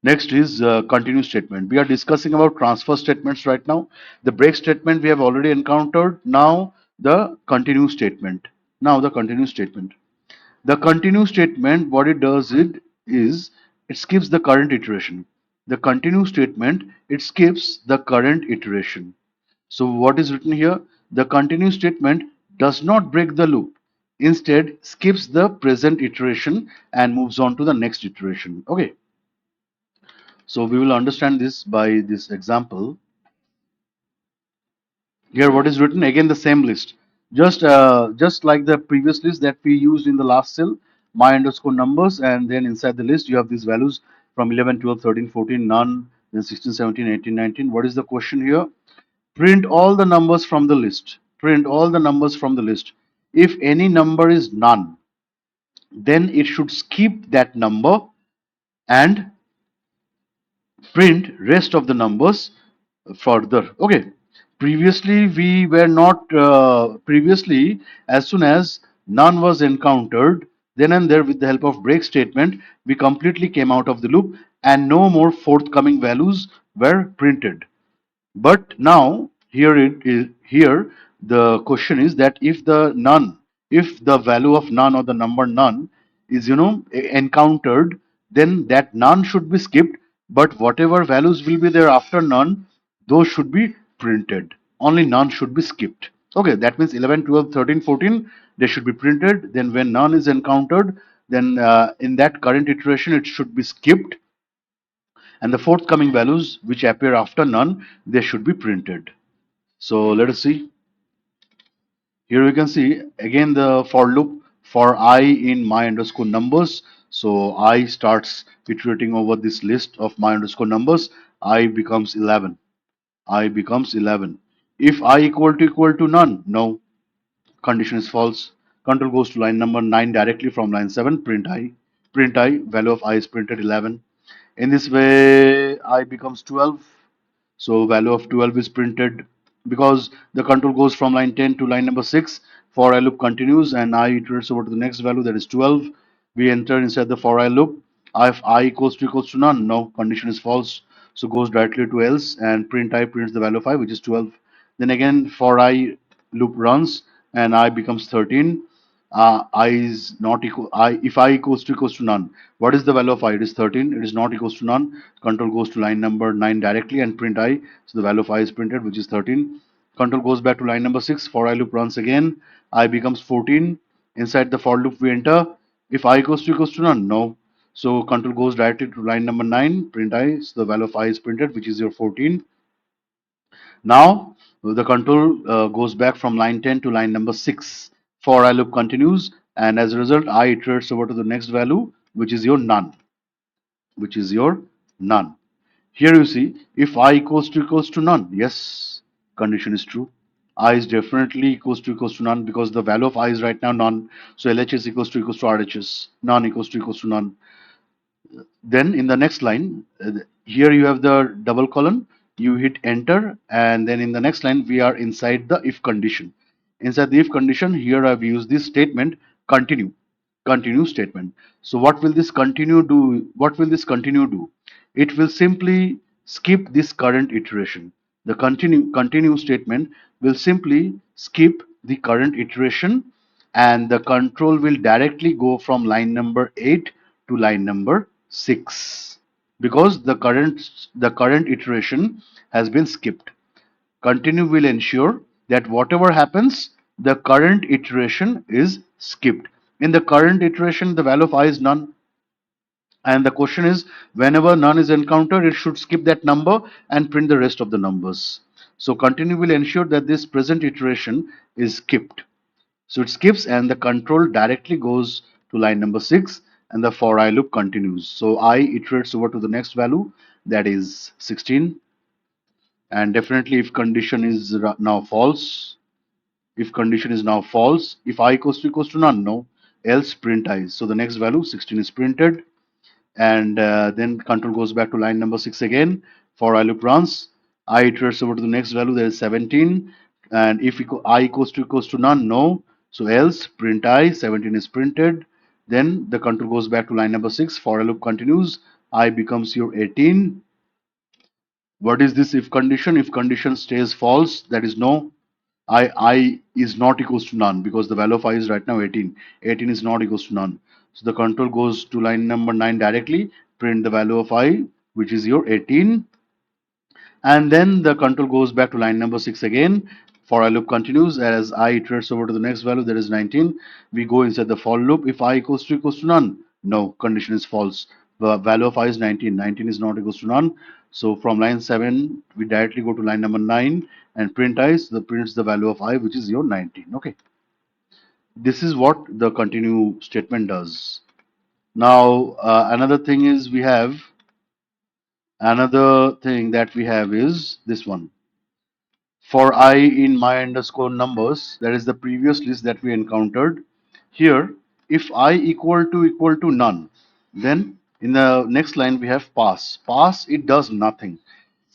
Next is continue statement. We are discussing about transfer statements right now. The break statement we have already encountered. Now the continue statement. Now the continue statement. The continue statement, what it does is it skips the current iteration. The continue statement, it skips the current iteration. So what is written here? The continue statement does not break the loop. Instead, skips the present iteration and moves on to the next iteration. Okay. So we will understand this by this example. Here what is written, again the same list. Just like the previous list that we used in the last cell, my underscore numbers, and then inside the list you have these values from 11, 12, 13, 14, none, then 16, 17, 18, 19. What is the question here? Print all the numbers from the list. Print all the numbers from the list. If any number is none, then it should skip that number and print rest of the numbers further. Okay. Previously we were not previously, as soon as none was encountered, then and there with the help of break statement we completely came out of the loop and no more forthcoming values were printed. But now here the question is that if the value of none or the number none is encountered, then that none should be skipped. But whatever values will be there after none, those should be printed. Only none should be skipped. Okay, that means 11, 12, 13, 14, they should be printed. Then when none is encountered, then in that current iteration, it should be skipped. And the forthcoming values which appear after none, they should be printed. So let us see. Here we can see again the for loop for I in my underscore numbers. So I starts iterating over this list of my underscore numbers. I becomes 11. I becomes 11. If I equal to none, no, condition is false. Control goes to line number 9 directly from line 7, print I. Print I, value of I is printed 11. In this way, I becomes 12. So value of 12 is printed because the control goes from line 10 to line number 6. For I loop continues and I iterates over to the next value, that is 12. We enter inside the for I loop. If I equals to none, no, condition is false. So goes directly to else and print I prints the value of I, which is 12. Then again for I loop runs and I becomes 13. I is not equal. I if I equals to none, what is the value of I? It is 13. It is not equals to none. Control goes to line number 9 directly and print I. So the value of I is printed, which is 13. Control goes back to line number 6. For I loop runs again. I becomes 14. Inside the for loop we enter. If I equals to none, no. So control goes directly to line number 9. Print I. So the value of I is printed, which is your 14. Now the control goes back from line 10 to line number 6. For I loop continues, and as a result, I iterates over to the next value, which is your none, which is your none. Here you see, if I equals to none, yes, condition is true. I is definitely equals to none because the value of I is right now none. So LHS equals to RHS, none equals to none. Then in the next line, here you have the double colon, you hit enter, and then in the next line, we are inside the if condition. Inside the if condition, here I've used this statement, continue, continue statement. So what will this continue do? What will this continue do? It will simply skip this current iteration. The continue statement will simply skip the current iteration and the control will directly go from line number 8 to line number 6 because the current iteration has been skipped. Continue will ensure that whatever happens, the current iteration is skipped. In the current iteration, the value of I is none, and the question is whenever none is encountered, it should skip that number and print the rest of the numbers. So continue will ensure that this present iteration is skipped. So it skips and the control directly goes to line number 6 and the for I loop continues. So I iterates over to the next value, that is 16, and definitely if condition is now false, if condition is now false, if I equals to none, no, else print I. So the next value 16 is printed and then control goes back to line number 6 again. For I loop runs, I iterates over to the next value, that is 17, and if I equals to none, no, so else print I, 17 is printed. Then the control goes back to line number 6. For I loop continues, I becomes your 18. What is this if condition? If condition stays false, that is no, I is not equals to none because the value of I is right now 18. 18 is not equals to none. So the control goes to line number 9 directly, print the value of I, which is your 18, and then the control goes back to line number 6 again. For I loop continues as I iterates over to the next value, that is 19. We go inside the for loop. If I equals to none, no, condition is false. The value of I is 19. 19 is not equals to none. So from line 7, we directly go to line number 9 and print I. So the prints the value of I, which is your 19. Okay. This is what the continue statement does. Now, another thing that we have is this one. For I in my underscore numbers, that is the previous list that we encountered. Here, if I equal to none, then in the next line we have pass. Pass, it does nothing.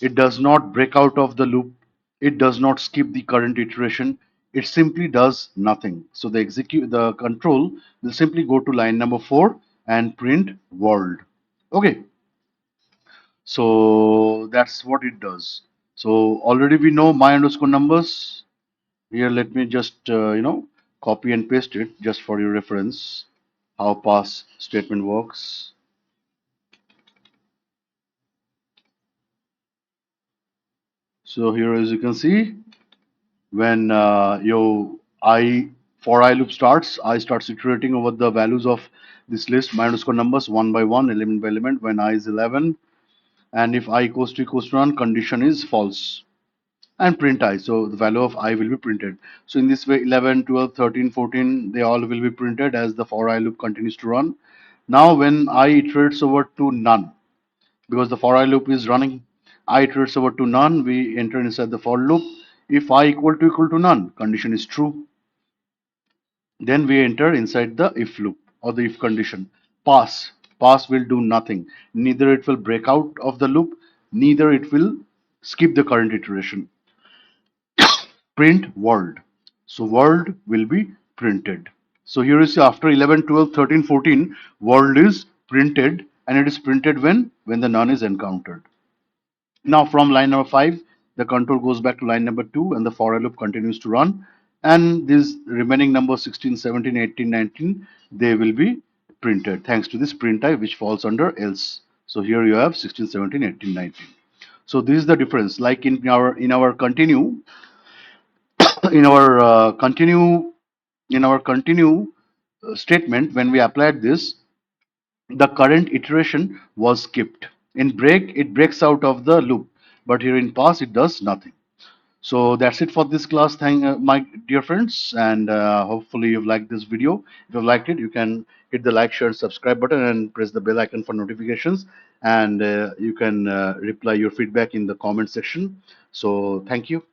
It does not break out of the loop. It does not skip the current iteration. It simply does nothing. So the control will simply go to line number 4 and print world. Okay, so that's what it does. So already we know my underscore numbers. Here, let me just copy and paste it just for your reference. How pass statement works. So here, as you can see, when your I for I loop starts, I starts iterating over the values of this list, my underscore numbers, one by one, element by element. When I is 11, and if I equals to none, condition is false. And print I, so the value of I will be printed. So in this way, 11, 12, 13, 14, they all will be printed as the for I loop continues to run. Now when I iterates over to none, because the for I loop is running, I iterates over to none, we enter inside the for loop. If I equal to none, condition is true. Then we enter inside the if loop or the if condition. Pass. Pass will do nothing. Neither it will break out of the loop, neither it will skip the current iteration. Print world. So world will be printed. So here is after 11, 12, 13, 14, world is printed, and it is printed when the none is encountered. Now from line number 5, the control goes back to line number 2 and the for loop continues to run. And these remaining numbers 16, 17, 18, 19, they will be printed thanks to this print type which falls under else. So here you have 16, 17, 18, 19. So this is the difference. Like in our continue, in our continue statement, when we applied this, the current iteration was skipped. In break, it breaks out of the loop, but here in pass, it does nothing. So that's it for this class. Thank my dear friends, and hopefully you've liked this video. If you've liked it, you can hit the like, share, and subscribe button, and press the bell icon for notifications. And you can reply your feedback in the comment section. So thank you.